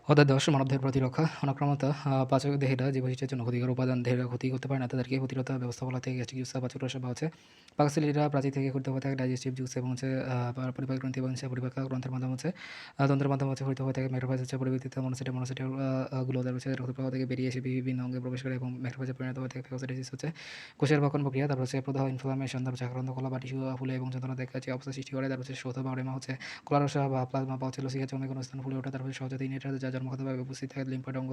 অধ্যায় ১০ মানবদেহের প্রতিরক্ষা। অনাক্রম্যতা পাচক দেহেরা যে বৈশিষ্ট্যের জন্য ক্ষতিকর উপাদান দেহেরা ক্ষতি করতে পারে না তাদেরকে প্রতিরোধ ব্যবস্থা বলা থেকে গ্যাস্ট্রিক জুস পাচক রসা বা পাকস্থলীরা প্রাচীর থেকে ক্ষতিত হয়ে থাকে ডাইজেস্টিভ জুস এবং পরিপাক গ্রন্থি এবং পরিপাক গ্রন্থের মাধ্যমে তন্ত্রের মাধ্যমে ক্ষতিত হয়ে থাকে ম্যাক্রোফেজ পরিবর্তিত মনোসাইটের গুলো রক্তপ্রবাহ থেকে বেরিয়ে এসে বিভিন্ন অঙ্গে প্রবেশ করে এবং ম্যাক্রোফেজে পরিণত হয়ে থাকে। ফ্যাগোসাইটোসিস কোষের ভক্ষণ প্রক্রিয়া, তারপর প্রদাহ ইনফ্লামেশন, তারপর আক্রান্ত কলা বা টিস্যু ফুলে এবং যন্ত্রণা দেখা যে অবস্থা সৃষ্টি করে। তারপর শোথ বা অরেমা ক্লারোসা বা প্লাজমা বা লসিকা জমে কোনো স্থান ফুলে ওঠা। তারপর সহজাত ইনহেরিটেড যা জন্মগতভাবে উপস্থিত থাকে। লিম্ফয়েড অঙ্গ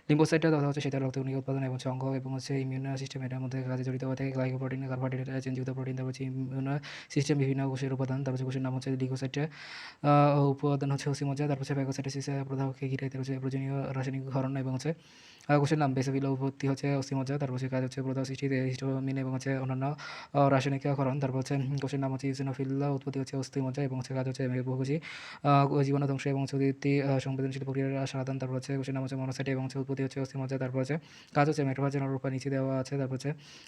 লিম্ফোসাইটটা তথা সেটা রক্তকণিকা উৎপাদন এবং অঙ্গ এবং ইমিউন সিস্টেম এটার মধ্যে কাজে জড়িত হয়ে থাকে। গ্লাইকোপ্রোটিন, কার্বোহাইড্রেট, চেনযুক্ত প্রোটিন, তারপর ইমিউন সিস্টেম বিভিন্ন কোষের উপাদান। তারপর কোষের নাম লিগোসাইট, উপাদান ওসিমজ্জা। তারপর ফ্যাগোসাইটোসিস প্রদাহকে ঘিরে প্রয়োজনীয় রাসায়নিক ক্ষরণ এবং কোষের নাম বেসোফিল, উৎপত্তি ওসিমজ্জা। তারপর কাজ প্রদাহ সৃষ্টিতে হিস্টোমিন এবং অন্যান্য রাসায়নিক ক্ষরণ। তারপর কোষের নাম ইউসিনোফিল, উৎপত্তি অস্থিমজ্জা এবং কাজ বহুকোষী জীবাণু ধ্বংস এবং উদ্ভিদটি সংবেদনশীল প্রক্রিয়ার সমাধান। তারপর কোষের নাম মনোসাইট এবং উৎপত্তি অস্থিমজ্জা। তারপর কাজ ম্যাক্রোফেজের রূপা নিচে দেওয়া আছে। তারপর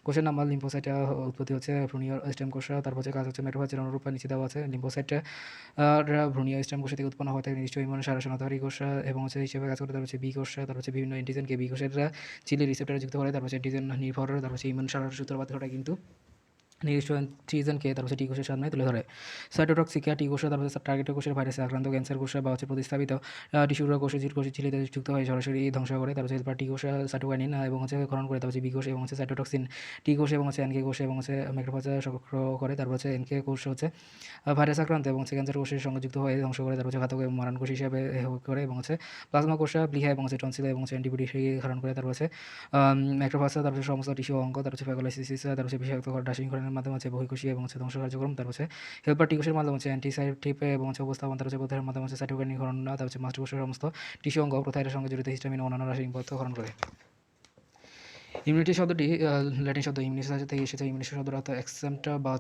কোষের নাম লিম্ফোসাইট, উৎপত্তি ভ্রূণীয় স্টেম কোষ। তারপর কাজ ম্যাক্রোফেজের অনুরূপা নিচে দেওয়া আছে। লিম্ফোসাইট ভ্রূণীয় স্টেম কোষ থেকে উৎপন্ন হয়ে থাকে নির্দিষ্ট ইমিউন সারাসনাধারী কোষ এবং হিসেবে কাজ করে। তারপর বি কোষ, তারপর বিভিন্ন এন্টিজেনকে বি কোষের চিলি রিসেপ্টরে যুক্ত করে। তারপর এন্টিজেন নির্ভর তারপর ইমিউন সারার সূত্রপাত ঘটায় কিন্তু নির্দিষ্ট অ্যান্টিজেনকে তারপর টি কোষের সামনে তুলে ধরে। সাইটোটক্সিকা টি কোষ, তারপর টার্গেট কোষের ভাইরাসে আক্রান্ত ক্যান্সার কোষ বা প্রতিস্থাপিত টিস্যুর কোষে কোষের ঝিল্লিতে যুক্ত হয়ে সরাসরি ধ্বংস করে। তারপর টি কোষ সাইটোকাইনিন এবং গ্রহণ করে। তারপর বি কোষ এবং সাইটোটক্সিন টি কোষ এবং এনকে কোষ এবং ম্যাক্রোফেজ সক্রিয় করে। তারপর এনকে কোষ ভাইরাস আক্রান্ত এবং ক্যান্সার কোষের সঙ্গে যুক্ত হয়ে ধ্বংস করে। তারপর ঘাতক এবং মারণ কোষ হিসাবে করে এবং প্লাজমা কোষ প্লিহা এবং টনসিল এবং অ্যান্টিবডি ধারণ করে। তারপর ম্যাক্রোফেজ, তারপর সমস্ত টিস্যু অঙ্গ, তারপর ফ্যাগোলাইসিস, তারপর বিষাক্ত রাসায়নিকরণের মাধ্যমে বহিঃকোষী এবং ধ্বংস কার্যক্রম। তারপর হেল্পার টি কোষের মাধ্যমে অ্যান্টিসাইটিভ এবং উপস্থাপন। তারপর প্রধানের মাধ্যমে সাইটোকাইনিন গ্রহণ। তারপর মাস্টার কোষের সমস্ত টিস্যু অঙ্গ প্রথায়ের সঙ্গে জড়িত হিস্টামিন ও অন্যান্য রাসায়নিক পদার্থ গ্রহণ করে। ইমিউনিটি শব্দটি ল্যাটিন শব্দ ইমিউনিস থেকে এসেছে। ইমিউনিটি শব্দটা অর্থ অ্যাকসেপ্ট বা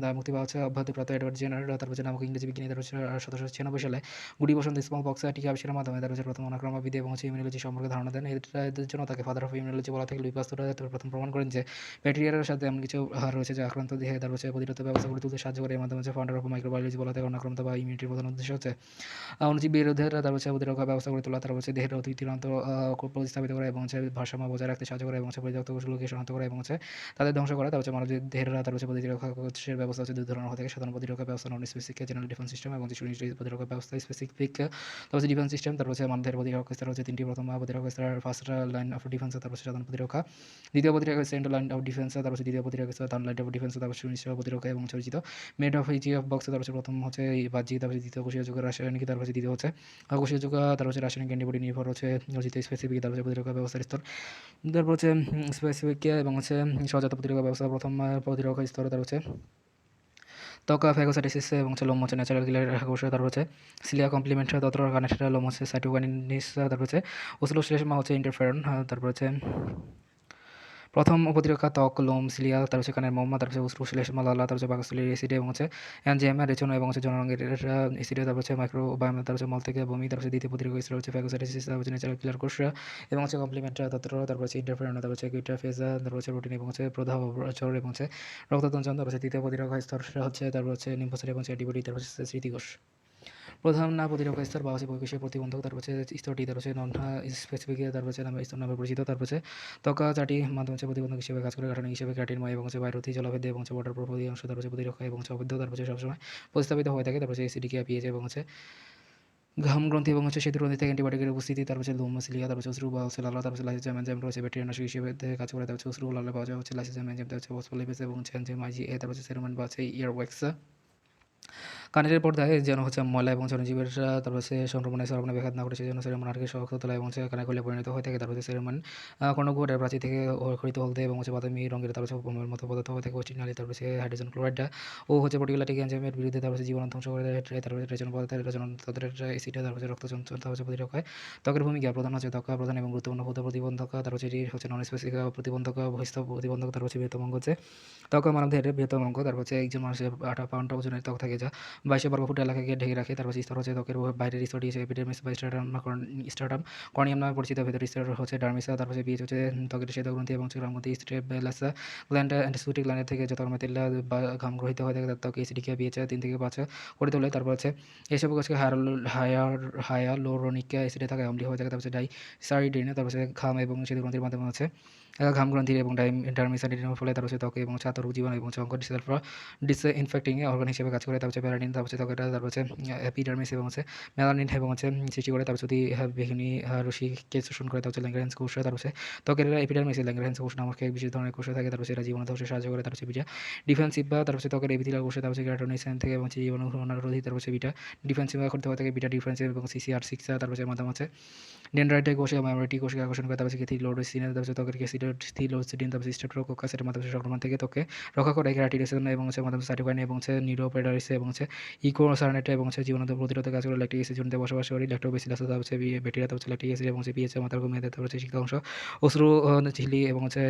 দায় মুক্তি বা অব্যাহতিপ্রাপ্ত এডওয়ার্ড জেনার, তারপর নামক ইংরেজি বিজ্ঞানী। তারপর 1796 সালে গুডি বসন্ত স্মল পক্স টিকা আবিষ্কারের মাধ্যমে তারপর প্রথম অনাক্রমণবিধি এবং ইমিউনোলজি সম্পর্কে ধারণা দেন। এদের জন্য তাকে ফাদার অফ ইমিউনোলজি বলা থেকে লুই পাস্তুর প্রথম প্রমাণ করেন যে ব্যাকটেরিয়ার সাথে এমন কিছু রয়েছে যা আক্রান্ত দেহে তারপর প্রতিরোধ ব্যবস্থা গড়ে তুলতে সাহায্য করে। এর মাধ্যমে ফাউন্ডার অফ মাইক্রোবায়োলজি বলা থেকে অনাক্রমতা বা ইমিউনিটির প্রধান উদ্দেশ্য অণুজীব বিরোধের তারপর প্রতিরক্ষা ব্যবস্থা গড়ে তোলা। তারপর দেহের অতিরিক্ত প্রতিস্থাপিত করা এবং ভারসাম্য বজায় রাখতে সাহায্য করে এবং পরিত্যক্ত কোষগুলোকে শনাক্ত করা এবং তাদের ধ্বংস করা। তারপর মানব দেহের তারপর প্রতিরক্ষা কোষের ব্যবস্থা দুই ধরনের হয়ে থাকে। সাধারণ প্রতিরক্ষা ব্যবস্থা non specific general defence system এবং প্রতিরক্ষা ব্যবস্থা স্পেসিফিক তারপর ডিফেন্স সিস্টেম। তারপর মানব দেহের প্রতিরক্ষা স্তর তিনটি। প্রথম প্রতিরক্ষা স্তর ফার্স্ট লাইন অফ ডিফেন্স, তারপর সাধারণ প্রতিরক্ষা। দ্বিতীয় প্রতিরক্ষা সেকেন্ড লাইন অফ ডিফেন্স, তারপর দ্বিতীয় প্রতিরক্ষা থার্ড লাইন অফ ডিফেন্স, তারপর সুনিশ্চিত প্রতিরক্ষা এবং পরিচিত made of easy of box. তারপর প্রথম বাহ্যিক, তারপর দ্বিতীয় কোষীয় যুগের রাসায়নিক, তারপর দ্বিতীয় কোষীয় যুগ, তারপর রাসায়নিক অ্যান্টিবডি নির্ভর অর্জিত স্পেসিফিক, তারপর প্রতিরক্ষা ব্যবস্থার স্তর। তারপর স্পেসিফিক এবং সহজাত প্রতিরক্ষা ব্যবস্থা। প্রথম প্রতিরক্ষা স্তর তার ত্বক ফ্যাগোসাইটোসিস এবং লোম ন্যাচারাল কিলার কোষ। তারপর সিলিয়া কমপ্লিমেন্ট তত্র কানেক্টেড লোম সাইটোকাইনিস। তারপর ওসিলোশ্লেষ্মা ইন্টারফেরন। তারপর প্রথম প্রতিরক্ষা ত্বক, লোম, সিলিয়া, তারপর কানের মোম, তারপর উষ্ণ লালা, তারপর পাকস্থলীর অ্যাসিড এবং এনজাইম রেচন এবং জনরঙের অ্যাসিড। তারপর মাইক্রোবায়োম, তারপর মল থেকে বমি। তারপর দ্বিতীয় প্রতিরক্ষা স্তর ফ্যাগোসাইটোসিস, তারপর ন্যাচারাল কিলার কোষ এবং কমপ্লিমেন্ট তত্র। তারপর ইন্টারফেরন, তারপর কুইটাফেজ, তারপর প্রোটিন এবং প্রদাহ চর এবং রক্ততঞ্চন। তারপর তৃতীয় প্রতিরক্ষা স্তর তারপর লিম্ফোসাইট এবং অ্যান্টিবডি। তারপর স্মৃতিকোষ। প্রধান প্রতিরক্ষা স্তর বা বহিঃকোষীয় প্রতিবন্ধক। তারপর স্তরটি তারপর নন স্পেসিফিক, তারপর স্তর নামে পরিচিত। তারপর ত্বকা চারটি মাধ্যমে প্রতিবন্ধক হিসেবে কাজ করে। গাঠনিক হিসেবে ক্যাটিনময় এবং বাইরথি জলাভেদ্য এবং ওয়াটার প্রুফ অংশ। তারপর প্রতিরক্ষা এবং অবৈধ তারপর সবসময় প্রস্তাবিত হয়ে থাকে। তারপর এসিডিকে পিএইচ এবং ঘাম গ্রন্থি এবং সেতু গ্রন্থি থেকে অ্যান্টিবায়োটিকের উপস্থিতি। তারপর লোম, সিলিয়া, তারপর অশ্রু বা লালা, তারপর লাইসোজাইম এনজাইম রয়েছে ব্যাকটেরিয়া নাশক হিসেবে কাজ করে। তারপর অশ্রু লালা পাওয়া যায় লাইসোজাইম এনজাইম, তারপর ফসফোলিপেজ এবং এনজাইম আইজিএ। তারপর সেরোমন বা ইয়ারওয়াক্স। কানের পর্দায় যেন ময়লা এবং জনজীবের তারপর সংক্রমণের সরবরাহ ব্যাঘাত না করে সেজন্য সেরেমন আটকে শক্ত তোলা এবং কানে খুলে পরিণত হয়ে থাকে। তারপর সেরেমন কর্ণকুহরের প্রাচীর থেকে খরিত হলদে এবং বাদামি রঙের তারপর মোমের মতো পদার্থ হয়ে থাকে অস্টিনালি। তারপর হাইড্রোজেন ক্লোরাইড ও প্রোটিওলাইটিক এনজাইমের বিরুদ্ধে তারপর জীবন ধ্বংস করে দেয়। তারপর রেচন পদার্থের রেচন তাদের অ্যাসিড, তারপর রক্ত চঞ্চল, তারপর প্রতিরক্ষায় ত্বকের ভূমিকা প্রধান ত্বক প্রধান এবং গুরুত্বপূর্ণ প্রতিবন্ধক। তারপর এটি নন স্পেসিফিক প্রতিবন্ধক, বহিস্থ প্রতিবন্ধক। তারপর বৃহত্তম অঙ্গ ত্বক মানবদেহের বৃহত্তম অঙ্গ। তারপর একজন মানুষের 8 পাউন্ড ওজনের ত্বক থাকে যা 2200 বর্গফুট এলাকাকে ঢেকে রাখে। তারপর স্তর হচ্ছে ত্বকের বাইরের স্তরটি হচ্ছে এপিডার্মিস বা স্ট্রাটাম কর্নিয়াম নামে পরিচিত। ভেতরের স্তর হচ্ছে ডার্মিস। তারপর হচ্ছে বীজ হচ্ছে ত্বকের শ্বেতগ্রন্থি এবং গ্রামগ্রন্থি স্ট্রেবেলাস গ্ল্যান্ড অ্যান্ড গ্ল্যান্ডের থেকে যত তেল বা ঘাম গ্রহিত হয়ে থাকে তার ত্বকে অ্যাসিডিক পিএইচ 3 থেকে 5 করে তোলে। তারপর হচ্ছে এসব কোষকে হায়ালুরোনিক অ্যাসিডে থাকে অম্লীয় হয়ে থাকে। তারপর হচ্ছে ডাইসাইডিন, তারপর হচ্ছে ঘাম এবং শ্বেতগ্রন্থির মাধ্যমে হচ্ছে ঘাম গ্রন্থি এবং ডার্মিসাইডিনের ফলে তার হচ্ছে ত্বকে এবং আতর জীবাণু এবং অঙ্ক ডিসইনফেক্টিং অর্গান হিসেবে কাজ করে। তারপর হচ্ছে প্যারাডিন, তারপর হচ্ছে ত্বকের, তারপর হচ্ছে এপিডার্মিস এবং হচ্ছে মেলানিন এবং হচ্ছে সৃষ্টি করে। তারপর যদি বেগুনি রশ্মিকে শোষণ করে, তারপর হচ্ছে ল্যাঙ্গারহ্যান্স কোষ। তারপর হচ্ছে ত্বকের এপিডার্মিসে ল্যাঙ্গারহ্যান্স কোষ নামক এক বিশেষ ধরনের কোষ থাকে। তারপর সেটা জীবাণু ধ্বংসে সাহায্য করে। তারপর হচ্ছে বিটা ডিফেন্সিভ বা তারপর হচ্ছে ত্বকের এপিথেলিয়াল কোষে, তারপর হচ্ছে কেরাটোনিন থেকে এবং হচ্ছে জীবাণু রোধী। তারপর হচ্ছে বিটা ডিফেন্সিভ করতে হয় থাকে বিটা ডিফেন্সিভ এবং CCR6। তারপর হচ্ছে মাধ্যম হচ্ছে ডেনড্রাইটে কোষে মাইমোরিটি কোষকে আকর্ষণ করে। তারপর হচ্ছে থিলোডোসিনে, তারপর হচ্ছে ত্বকের থিলোসিডিন, তারপর স্ট্রেপ্টোকোকাসের মাধ্যমে সংক্রমণ থেকে ত্বকে রক্ষা করে। কেরাটিডেশন এবং হচ্ছে মাধ্যমে সাইটোকাইন এবং হচ্ছে নিউরোপেডারিস এবং হচ্ছে ইকোসার্নেট এবং হচ্ছে জীবাণু প্রতিরোধে কাজ করে। ল্যাকটিক অ্যাসিড জনিত বসবাস করে ল্যাক্টোবেসিলাস, তারপর হচ্ছে ব্যাকটেরিয়া, তারপর হচ্ছে ল্যাকটিক অ্যাসিড এবং হচ্ছে পিএইচ মাত্রা কমিয়ে দেয়। তারপর হচ্ছে শিক্ষা অংশ অশ্রু ঝিল্লি এবং হচ্ছে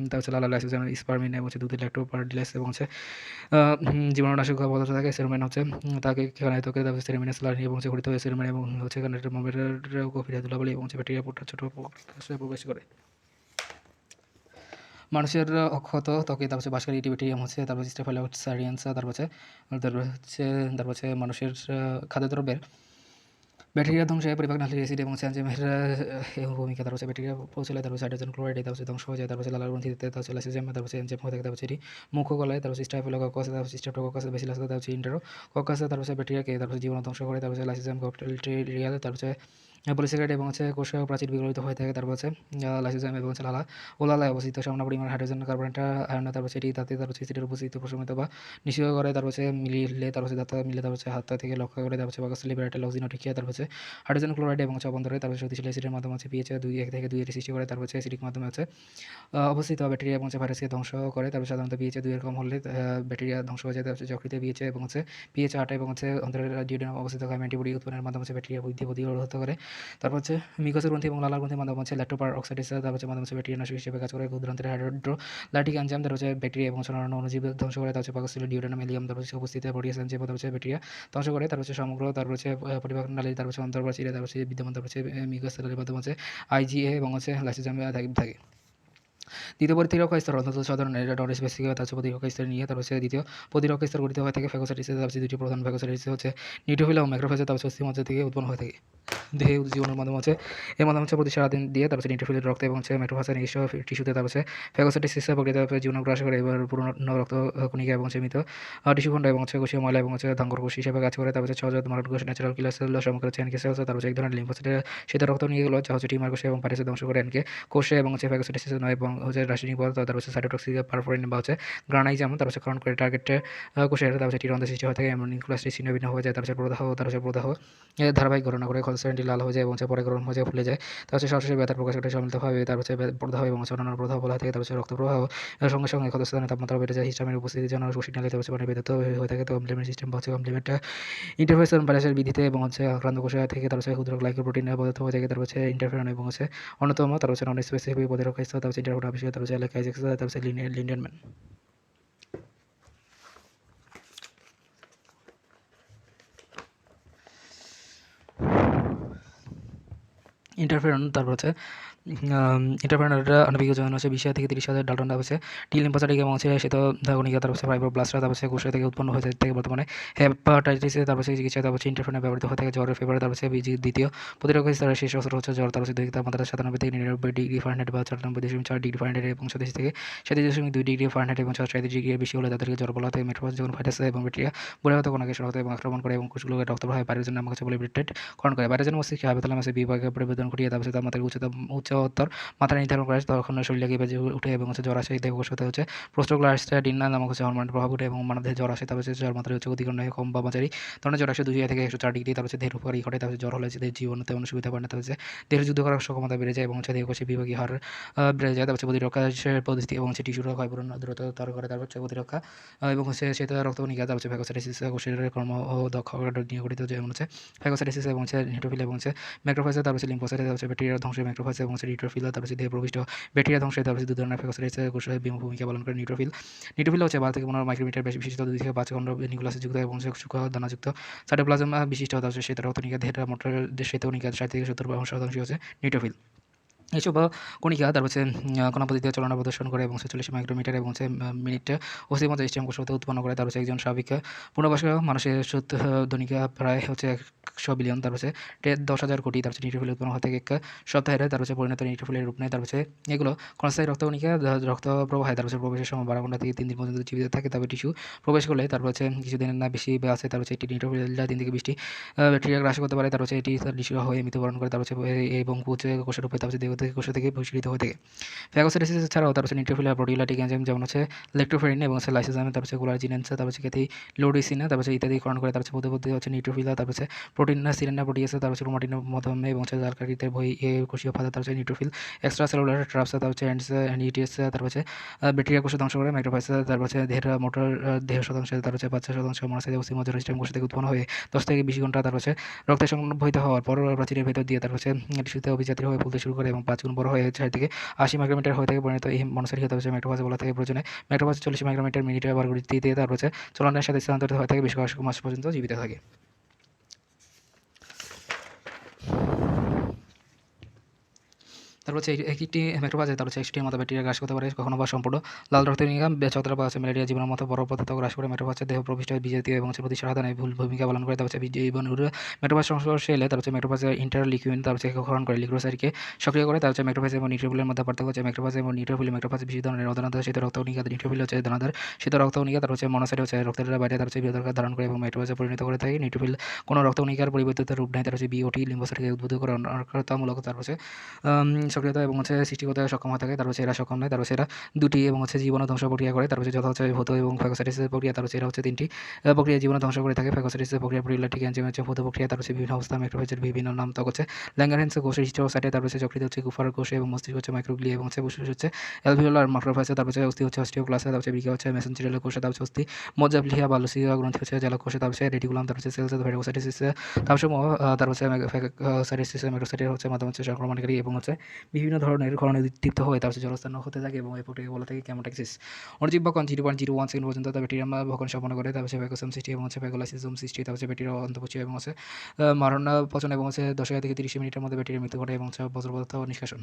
তারপর হচ্ছে লালা লাইসোজোম স্পারমিন এবং হচ্ছে দুধের ল্যাক্টোপারডিলাস এবং হচ্ছে জীবাণুনাশক পদার্থ থাকে। সেরোমেন হচ্ছে তাকে খেলায় ত্বকে, তারপর সেরেমিনাস লার্নি এবং হচ্ছে গঠিত হয়ে সেরোমেন এবং হচ্ছে মোমের গভীর ধুলাবালি এবং হচ্ছে ব্যাকটেরিয়া ছোট প্রবেশ করে। মানুষের অক্ষত ত্বকে, তারপর হচ্ছে বাসকারী ইটিব্যাকটেরিয়াম হচ্ছে, তারপর হচ্ছে স্টেফাইলোসারিয়ান্স, তারপর হচ্ছে মানুষের খাদ্যদ্রব্যের ব্যাকটেরিয়া ধ্বংসে পরিপাক নালীর অ্যাসিড এবং এনজাইমের ভূমিকা। তারপর হচ্ছে ব্যাকটেরিয়া পৌঁছলে, তারপর হাইড্রোজেন ক্লোরাইড তারপর হচ্ছে ধ্বংস হয়ে যায়। তারপর হচ্ছে লালার গ্রন্থিতে, তারপর হচ্ছে লাইসোজোম, তারপর হচ্ছে এনজাইম হয়ে থাকে। তারপর হচ্ছে এটি মুখ গলায়, তারপর হচ্ছে স্টাফিলোককাস, তারপর হচ্ছে স্ট্রেপ্টোককাস, বেসিলাস, তারপর হচ্ছে ইন্টারোককাস, তারপর হচ্ছে ব্যাকটেরিয়াকে, তারপর হচ্ছে জীবাণু ধ্বংস করে। তারপর হচ্ছে লাইসোজোম ব্যাকটেরিয়াল, তারপর হচ্ছে পলিস্যাকারাইড এবং হচ্ছে কোষ প্রাচীর বিগলিত হয়ে থাকে। তারপর হচ্ছে লাইসোজোম এবং হচ্ছে লালা ও লালায় অবস্থিত সামান্য পরিমাণ হাইড্রোজেন কার্বনেট আয়ন, তারপর হচ্ছে এটি তাতে, তারপর হচ্ছে এসিডের উপস্থিতি প্রশমিত বা নিষ্ক্রিয় করে। তারপর হচ্ছে মিলিয়ে, তারপর হচ্ছে দাঁতা মিলে, তারপর হচ্ছে হাতটা থেকে লক্ষ্য করে। তারপর হচ্ছে বাকস লিবারেটেল অক্সিনোটিকিয়া, তারপর হচ্ছে হাইড্রোজেন ক্লোরাইড এবং হচ্ছে অভ্যন্তরে, তারপর হচ্ছে শক্তিশালী অ্যাসিডের মাধ্যমে হচ্ছে পিএইচ 1 থেকে 2 এর সৃষ্টি করে। তারপর হচ্ছে অ্যাসিডিক মাধ্যমে হচ্ছে অবস্থিত ব্যাকটেরিয়া এবং হচ্ছে ভাইরাসকে ধ্বংস করে। তারপর সাধারণত পিএইচ 2 এর কম হলে ব্যাকটেরিয়া ধ্বংস হয়ে যায়। তারপর হচ্ছে যকৃতে পিএইচ এবং হচ্ছে পিএইচ 8 এবং হচ্ছে অন্তরের ডিওডেনাম অবস্থিত হয় অ্যান্টিবডি উৎপন্নের মাধ্যমে হচ্ছে ব্যাকটেরিয়া বৃদ্ধি প্রতিরোধ করে। তারপর হচ্ছে মিউকাসের গ্রন্থি এবং লালার গ্রন্থির মাধ্যমে হচ্ছে ল্যাক্টোপার অক্সাইডেজ, তারপর হচ্ছে মাধ্যমে হচ্ছে ব্যাকটেরিয়া নাশক হিসেবে কাজ করে। ক্ষুদ্রান্তের হাইড্রোলাইটিক এনজাইম, তারপর হচ্ছে ব্যাকটেরিয়া এবং অন্যান্য অণুজীব ধ্বংস করে। তারপর হচ্ছে পাকস্থলী ডিওডেনাম এলিয়াম, তারপর হচ্ছে উপস্থিত প্রোটিয়াস এনজাইম, তারপর হচ্ছে ব্যাকটেরিয়া ধ্বংস করে। তারপর হচ্ছে সমগ্র, তারপর হচ্ছে পরিপাক নালী, তারপর হচ্ছে অন্তর্বাচিরে, তারপর হচ্ছে বিদ্যমান, তারপর হচ্ছে মিউকাসের মাধ্যমে হচ্ছে IgA এবং হচ্ছে লাইসোজোম থাকে। দ্বিতীয় প্রতিরক্ষা স্তর অত্যন্ত সাধারণ, এটা নন স্পেসিফিক। তার হচ্ছে প্রতিরক্ষা স্তর নিয়ে, তারপর হচ্ছে দ্বিতীয় প্রতিরক্ষা স্তর গঠিত হয়ে থাকে ফ্যাগোসাইটোসিস। তারপর হচ্ছে দুটি প্রধান ফ্যাগোসাইটোসিস হচ্ছে নিউট্রোফিল এবং ম্যাক্রোফেজ, তারপর হচ্ছে অস্থিমজ্জা থেকে উৎপন্ন হয়ে থাকে। দেহে জীবনের মাধ্যমে হচ্ছে এর মাধ্যমে হচ্ছে প্রতি সারাদিন দিয়ে, তারপর হচ্ছে নিউট্রোফিলের রক্ত এবং হচ্ছে ম্যাক্রোফেজের নিজস্ব টিস্যুতে, তারপর হচ্ছে ফ্যাগোসাইটোসিস প্রক্রিয়া জীবন গ্রাস করে। এবার পুরনো রক্ত কণিকা এবং সীমিত টিস্যুখণ্ড এবং হচ্ছে কোষীয় ময়লা এবং হচ্ছে ধাঙ্গর কোষ হিসেবে কাজ করে। তারপর হচ্ছে সহজাত মারণ কোষ, ন্যাচারাল কিলার সেল, সমগ্র হচ্ছে এনকে সেল, তারপর হচ্ছে এক ধরনের লিম্ফোসাইটের সেটা রক্ত নিয়ে গেলো, যা হচ্ছে টিউমার কোষে এবং পাইরেসে ধ্বংস করে এনকে কোষে এবং হচ্ছে ফ্যাগোসাইটোসিস নয় এবং হচ্ছে রাসায়নিক পদার্থ, তারপর হচ্ছে সাইটোটক্সিক পারফোরিন বা হচ্ছে গ্রানাইজাম, তারপর হচ্ছে খনন করে টার্গেটে কোষের, তারপর হচ্ছে টিরন্ধ্র সৃষ্টি হয়ে থাকে, নিউক্লিয়াসটি ছিন্ন ভিন্ন হয়ে যায়। তারপর হচ্ছে প্রদাহ, তারপর হচ্ছে প্রদাহ এর ধারাবাহিক গণনা করে খলসেন্টি লাল হয়ে যায় এবং হচ্ছে পরে গরম হয়ে যায়, ফুলে যায়। তারপর হচ্ছে সরাসরি ব্যথার প্রকাশ ঘটে সম্মিলিতভাবে। তারপর হচ্ছে প্রদাহ এবং হচ্ছে অন্যান্য প্রদাহ বলা থাকে। তারপর হচ্ছে রক্ত প্রবাহ সঙ্গে সঙ্গে ক্ষতস্থানের তাপমাত্রা বেড়ে যায়। হিস্টামিনের উপস্থিতির জন্য কোষিক নালীতে হচ্ছে পানি বেরোতে হয়ে থাকে। তো কমপ্লিমেন্ট সিস্টেম বা হচ্ছে কমপ্লিমেন্ট ইন্টারফেস ভাইরাসের বিধিতে এবং হচ্ছে আক্রান্ত কোষ থেকে, তারপর হচ্ছে ক্ষুদ্র গ্লাইকোপ্রোটিন পদার্থ হয়ে থাকে। তারপর হচ্ছে ইন্টারফেরন এবং হচ্ছে অন্যতম, তারপর হচ্ছে নন স্পেসিফিক প্রতিরক্ষা স্তর, তারপর হচ্ছে ইন্টারফেরন আবিষ্কার, তারপর হচ্ছে এলাকাইজেক্স, তারপর হচ্ছে লিন্ডেনম্যান। ইন্টারফেরন, তারপর হচ্ছে ইন্টারফেরনটা আণবিক ওজন হচ্ছে 20,000 থেকে 30,000 ডাল্টন। তারপর হচ্ছে টি লিম্ফোসাইটিক এবং হচ্ছে শ্বেত কণিকা, তারপর হচ্ছে ফাইব্রোব্লাস্টরা, তারপর হচ্ছে কোষ থেকে উৎপন্ন হয়ে থাকে বর্তমানে হেপাটাইটিসে, তারপর হচ্ছে চিকিৎসা, তারপর হচ্ছে ইন্টারফেরন ব্যবহৃত হয়ে থাকে জ্বরের ফিভারে। তারপর হচ্ছে দ্বিতীয় প্রতিরক্ষা স্তরের শীর্ষ স্তর হচ্ছে জ্বর, তারপর হচ্ছে দৈহিক তাপমাত্রা 97 থেকে 99 ডিগ্রি ফারেনহাইট বা 94.4 ডিগ্রি ফারেনহাইট এবং 37 থেকে 37.2 ডিগ্রি ফারেনহাইট এবং 37 ডিগ্রি ডিগ্রির বেশি হলে তাদেরকে জ্বর বলা হয়। মেট্রোফাজ যখন ভাইরাস এবং ব্যাকটেরিয়া বহিরাগত কণাকে শনাক্ত এবং আক্রমণ করে এবং কোষগুলোকে রক্ত প্রবাহে বাইরের জন্য আমাকে বলে করণ করে। বাইরের জন্য মস্তিষ্কে হাইপোথ্যালামাসে বিভাগে পরিবর্তন ঘটিয়ে, তারপর তাপমাত্রার উচ্চতর মাত্রা নির্ধারণ করে। তখন শরীরে বেজে উঠে এবং হচ্ছে জ্বর আসে। দেহ কোষতে হচ্ছে প্রোস্টোগ্লাস্টাডিন নামক হচ্ছে হরমোনের প্রভাব উঠে এবং মানবদেহে জ্বর আসে। তারপর হচ্ছে জ্বর মাত্রা হচ্ছে অধিকরণ হয় কম বা মাঝারি ধরনের জ্বর আসে 200 থেকে 104 ডিগ্রি। তারপর হচ্ছে দেহের উপকারী ঘটে। তারপর জ্বর হলে দেহের জীবন তেমন সুবিধা পায় না। তারপর হচ্ছে দেহের যুদ্ধ করার ক্ষমতা বেড়ে যায় এবং হচ্ছে দেহ কোষে বিভাগীয় হার বেড়ে যায়। তারপর হচ্ছে প্রতিরক্ষা পদ্ধতি এবং হচ্ছে টিস্যুর ক্ষয়পূরণ দ্রুত তর করে। তারপর হচ্ছে প্রতিরক্ষা এবং হচ্ছে সেটা রক্তকণিকা, তারপর হচ্ছে ফ্যাগোসাইটোসিস কোষের কর্ম ও দক্ষ নিয়ে গঠিত, যেমন হচ্ছে ফ্যাগোসাইটোসিস এবং হচ্ছে নিউট্রোফিল এবং হচ্ছে ম্যাক্রোফেজ, তারপর হচ্ছে লিম্ফোসাইট, তারপর হচ্ছে ব্যাকটেরিয়ার ধ্বংস ম্যাক্রোফেজ এবং হচ্ছে নিউট্রোফিল, তারপর হচ্ছে দেহে প্রবিষ্ট ব্যাকটেরিয়া ধ্বংসে তারপর হচ্ছে 2 ধরনের ফ্যাগোসাইটোসিস কোষে ভূমিকা পালন করে নিউট্রোফিল। নিউট্রোফিল হচ্ছে 12 থেকে 15 মাইক্রোমিটার বেশি বিশিষ্ট 2 থেকে 5 খন্ড নিউক্লিয়াসে যুক্ত এবং সূক্ষ্ম দানাযুক্ত সাইটোপ্লাজম বিশিষ্ট তারপর শ্বেতরক্তকণিকা, দেহের মোট শ্বেতকণিকার 60 থেকে 70% হচ্ছে নিউট্রোফিল। এসব কণিকা তারপর হচ্ছে কণাপতিতে চলনা প্রদর্শন করে এবং 46 মাইক্রোমিটার এবং মিনিটে অস্থির মধ্যে স্টেম কোষ হতে উৎপন্ন করে। তারপর হচ্ছে একজন স্বাভাবিক পূর্ণবয়স্ক মানুষের দৈনিকা প্রায় হচ্ছে 100 বিলিয়ন, তারপর হচ্ছে 10,000 কোটি তারপর নিউট্রোফিল উৎপন্ন হতে এক সপ্তাহের তারপর হচ্ছে পরিণত নিউট্রোফিলের রূপ নেয়। তারপর হচ্ছে এগুলো ক্ষণস্থায়ী রক্তকণিকা রক্ত প্রবাহে তারপর হচ্ছে প্রবেশের সময় 12 ঘন্টা থেকে 3 দিন পর্যন্ত জীবিত থাকে। তারপর টিস্যু প্রবেশ করলে তারপর হচ্ছে কিছুদিনের না বেশি আছে তারপর হচ্ছে এটি নিউট্রোফিল 3 থেকে 20টি ব্যাকটেরিয়া গ্রাস করতে পারে। তারপর হচ্ছে এটি নিষ্ক্রিয় হয়ে মৃত্যুবরণ করে। তারপর হচ্ছে এবং কোষের উপরে তারপর দেহ থেকে কোষ থেকে বহিষ্কৃত হয়ে থাকে। ফ্যাগোসাইটোসিস ছাড়াও তারপর হচ্ছে নিউট্রোফিল প্রোটিওলাইটিক এনজাইম যেমন হচ্ছে ল্যাক্টোফেরিন এবং হচ্ছে লাইসোজাইম, তারপর হচ্ছে কোলাজিনেন্স, তারপর হচ্ছে ক্যাথিলোডিসিন, তারপর হচ্ছে ইত্যাদি ক্ষরণ করে। তারপর হচ্ছে পদ্ধতি হচ্ছে নিউট্রোফিল, তারপর হচ্ছে প্রোটিন সিরেনা প্রোটিয়াস, তারপর হচ্ছে ক্রোমাটিনের মাধ্যমে এবং হচ্ছে জালকারিতে বই কোষীয় ফাঁদা, তারপর হচ্ছে নিউট্রোফিল এক্সট্রা সেলুলার ট্রাপস, তারপর হচ্ছে অ্যান্টিএস, তারপর হচ্ছে ব্যাকটেরিয়া কোষ ধ্বংস করে মাইক্রোফাইস, তারপর হচ্ছে দেহের মোটর দেহ শতাংশ, তারপর হচ্ছে 5% মনোসাইট অস্থি মজ্জার সিস্টেম কোষ থেকে উৎপন্ন হয়ে 10 থেকে 20 ঘন্টা তারপর হচ্ছে রক্তে সংবহিত হওয়ার পর প্রাচীরের ভেতর দিয়ে তারপর হচ্ছে টিস্যুতে অভিজাতি হয়ে ফুলতে শুরু করে এবং 5 গুণ বড় হয়ে 4 থেকে 80 মাইক্রোমিটার হয়ে থেকে পরিণত এই মনোসাইট হতে হচ্ছে ম্যাক্রোফাজ বলা থাকে। প্রয়োজনে ম্যাক্রোফাজ 40 মাইক্রোমিটার মিনিটে বর্গগতিতে তারপর হচ্ছে চলনের সাথে স্থানান্তরিত হয়ে থাকে, বেশ কয়েক মাস পর্যন্ত জীবিত থাকে। তারপর হচ্ছে একটি ম্যাক্রোফাজে তারপর হচ্ছে 100টির মতো ব্যাকটেরিয়া গ্রাস করতে পারে, কখনো বা সম্পূর্ণ লাল রক্তকণিকা ছত্রাক বা হচ্ছে ম্যালেরিয়া জীবাণুর মতো বড় পদার্থ গ্রাস করে। ম্যাক্রোফাজের দেহ প্রবিষ্ট বিজাতীয় এবং হচ্ছে প্রতিষ্ঠা সাধনে ভুল ভূমিকা পালন করে। তারপর হচ্ছে জীবাণুর ম্যাক্রোফাজ সংস্পর্শে এলে তারপর হচ্ছে ম্যাক্রোফাজের ইন্টারলিউকিন তারপর হচ্ছে ক্ষরণ করে লিগ্রোসাইটকে সক্রিয় করে। তারপর হচ্ছে ম্যাক্রোফাজ এবং নিউট্রোফিলের মধ্যে পার্থক্য হচ্ছে ম্যাক্রোফাজ এবং নিউট্রোফিল। ম্যাক্রোফাজ বিশেষ ধরনের অদানাদার শীত রক্তকণিকা, নিউট্রোফিল হচ্ছে দানাদার শীত রক্তকণিকা। তারপর হচ্ছে মনোসাইট হচ্ছে রক্তের বাইরে তারপর হচ্ছে বৃহদাকার ধারণ করে এবং ম্যাক্রোফাজে পরিণত করে থাকে। নিউট্রোফিল কোনো রক্তকণিকার পরিবর্তিত রূপ নেয়। তারপর হচ্ছে বিওটি লিম্ফোসাইটকে উদ্বুদ্ধ করে অনাকারতামূলক তারপর হচ্ছে সক্রিয়তা এবং হচ্ছে সৃষ্টি করতে সক্ষম হয়ে থাকে। তারপর হচ্ছে এরা সক্ষম নয়, তারপর হচ্ছে এরা দুটি এবং হচ্ছে জীবাণু ধ্বংস প্রক্রিয়া করে। তারপর হচ্ছে যথা হচ্ছে ভৌত এবং ফ্যাগোসাইটোসিস প্রক্রিয়া। তারপর হচ্ছে এরা হচ্ছে 3টি প্রক্রিয়া জীবাণু ধ্বংস করে থাকে। ফ্যাগোসাইটোসিস প্রক্রিয়া প্রোটিওলাইটিক এনজাইম হচ্ছে ভৌত প্রক্রিয়া। তারপর হচ্ছে বিভিন্ন অবস্থা ম্যাক্রোফেজের বিভিন্ন নাম তক হচ্ছে ল্যাঙ্গারহ্যান্স কোষের হিস্টোসাইটে, তারপর হচ্ছে যকৃত হচ্ছে গুফার কোষে এবং মস্তিষ্ক হচ্ছে মাইক্রোগ্লিয়া এবং হচ্ছে ফুসফুস হচ্ছে অ্যালভিওলার মাইক্রোফাইসে। তারপর হচ্ছে অস্থি হচ্ছে অস্টিওক্লাসে, তারপর হচ্ছে বৃকা হচ্ছে মেসেঞ্জিরাল কোষে, তারপর হচ্ছে অস্থি মজ্জা প্লিহা বা লুসিয়া গ্রন্থি হচ্ছে জালক কোষে, তারপর হচ্ছে রেটিকুলাম, তারপর হচ্ছে সেলস ফ্যাগোসাইটোসিস, তারপর তারপর হচ্ছে ফ্যাগোসাইটোসিস ম্যাক্রোসাইটের হচ্ছে মাধ্যমে হচ্ছে সংক্রমণকারী এবং হচ্ছে বিভিন্ন ধরনের ক্ষরণে দীপ্ত হয়ে তারপর হচ্ছে জলস্থান হতে থাকে এবং এই প্রক্রিয়াকে বলা থাকে কেমোট্যাক্সিস। অণুজীব ভক্ষণ 0.01 সেকেন্ড পর্যন্ত তার ব্যাকটেরিয়া ভক্ষণ সম্পন্ন করে। তারপর হচ্ছে ভ্যাগোসাম সৃষ্টি এবং হচ্ছে ভ্যাগোলাইসিজম সৃষ্টি, তারপর হচ্ছে ব্যাকটেরিয়া অন্তঃপচি এবং হচ্ছে মারণ পচন এবং হচ্ছে 10 থেকে 30 মিনিটের মধ্যে ব্যাকটেরিয়ার মৃত্যু ঘটে এবং হচ্ছে বজ্র পদার্থ নিষ্কাশন।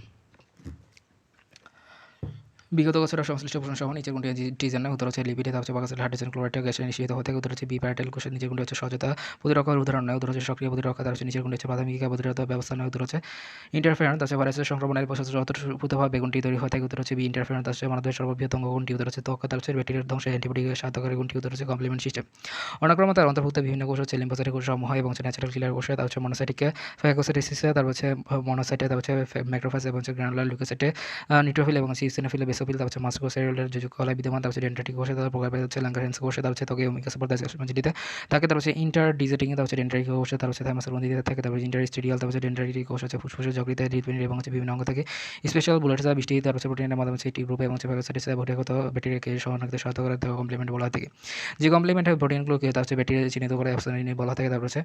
বিগত বছর সংশ্লিষ্ট পোষণ সহ নিচের কোনটি টিজেন নয়? উত্তর হচ্ছে লিপিডে। তারপর হচ্ছে বাগাসের হাইড্রোজেন ক্লোরাইড গ্যাসে নিঃসৃত হতে থাকে। উত্তর হচ্ছে বি প্যারাটাইল কোষের নিচের কোনটি হচ্ছে সহজতা প্রতিরক্ষার উদাহরণ নয়? উত্তর হচ্ছে সক্রিয় প্রতিরক্ষা। তারপর হচ্ছে নিচের কোনটি হচ্ছে প্রাথমিকা প্রতিরোধ ব্যবস্থা নয়? উত্তর হচ্ছে ইন্টারফেরেন্স। তারপর ভাইরাসের সংক্রমণের প্রসার অতপ্রুতভাবে বেগুনটি তৈরি হয়ে থাকে। উত্তর হচ্ছে বি ইন্টারফেরেন্স। তারপর হচ্ছে মানবদেহের সর্ববৃহৎ অঙ্গ কোনটি? উত্তর হচ্ছে ত্বক। তারপর হচ্ছে ব্যাকটেরিয়ার ধ্বংসে অ্যান্টিবডি সাহায্যকারী কোনটি? উত্তর হচ্ছে কমপ্লিমেন্ট সিস্টেম। অনাক্রমতার অন্তর্ভুক্ত বিভিন্ন কোষ হচ্ছে লিম্ফোসাইটিক কোষ সমূহ এবং হচ্ছে ন্যাচারাল কিলার কোষ। তারপর হচ্ছে মনোসাইটিক ফ্যাগোসাইটোসিস, তারপর হচ্ছে মনোসাইটে, তারপর হচ্ছে ম্যাক্রোফাজ এবং হচ্ছে গ্রানুলার লিউকোসাইটে নিউট্রোফিল এবং হচ্ছে ইসিনোফিল বেসোফিল, তারপর হচ্ছে মাস্কুলোসেলুলার যোজক কলায় বিদ্যমান। তারপর হচ্ছে ডেন্ড্রাইটিক কোষে, তারপর প্রকার হচ্ছে ল্যাঙ্গারহ্যান্স কোষে, তারপর হচ্ছে ত্বকে ওমিকা সাপোর্টাস ঝিল্লিতে থাকে। তারপর হচ্ছে ইন্টারডিজিটিং, তারপর হচ্ছে ডেন্ড্রাইটিক কোষে, তারপর হচ্ছে থাইমাসের গ্রন্থিতে থাকে। তারপর ইন্টারস্টেডিয়াল, তারপর হচ্ছে ডেন্ড্রাইটিক কোষ হচ্ছে ফুসফুসের যকৃতে হৃদপিণ্ড এবং হচ্ছে বিভিন্ন অঙ্গ থেকে স্পেশাল বুলেট বৃষ্টি, তারপর হচ্ছে প্রোটিনের মাধ্যমে হচ্ছে টিউব রূপে এবং হচ্ছে ফ্যাগোসাইটোসিস বহিরাগত ব্যাকটেরিয়াকে শনাক্তে সহায়তা করে কমপ্লিমেন্ট বলা থাকে। যে কমপ্লিমেন্ট প্রোটিনগুলোকে তার হচ্ছে ব্যাকটেরিয়া চিহ্নিত করে অপশনালি বলা থাকে। তারপর হচ্ছে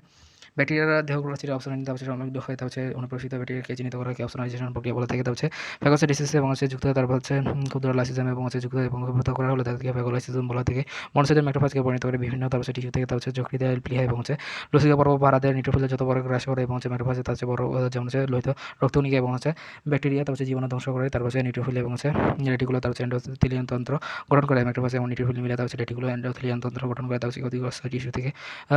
ব্যাকটেরিয়ার দেহগুলোর অপশনালি তারপর হচ্ছে সমৃদ্ধ হয়ে তারপর হচ্ছে অনুপ্রবেশিত ব্যাকটেরিয়াকে চিহ্নিত করা অপশনালাইজেশন প্রক্রিয়া বলা থাকে। তারপর হচ্ছে ফ্যাগোসাইটোসিস এবং হচ্ছে যুক্ত, তারপর হচ্ছে ক্ষুদ্র লাইসোজোম এবং হচ্ছে যুক্ত এবং পৃথক করা হলে তাদেরকে ফ্যাগোলাইসিজম বলা থাকে। মনোসাইটের ম্যাক্রোফাজকে পরিণত করে বিভিন্ন তারপর হচ্ছে টিস্যু থেকে তারপর হচ্ছে যকৃত প্লিহা এবং হচ্ছে লসিকা পর্ব পাড়াদের নিউট্রোফিলের যত বড় গ্রাস করে এবং হচ্ছে ম্যাক্রোফাজে তার হচ্ছে বড় যেমন হচ্ছে লোহিত রক্তকণিকা এবং হচ্ছে ব্যাকটেরিয়া তারপর হচ্ছে জীবাণু ধ্বংস করে। তারপর হচ্ছে নিউট্রোফিল এবং হচ্ছে রেটিকুলো তারপর হচ্ছে এন্ডোথেলিয়ান তন্ত্র গঠন করে। ম্যাক্রোফাজ এবং নিউট্রোফিল মিলে তারপর হচ্ছে রেটিকুলো এন্ডোথেলিয়ান তন্ত্র গঠন করে। তারপর হচ্ছে ক্ষতিগ্রস্ত টিস্যু থেকে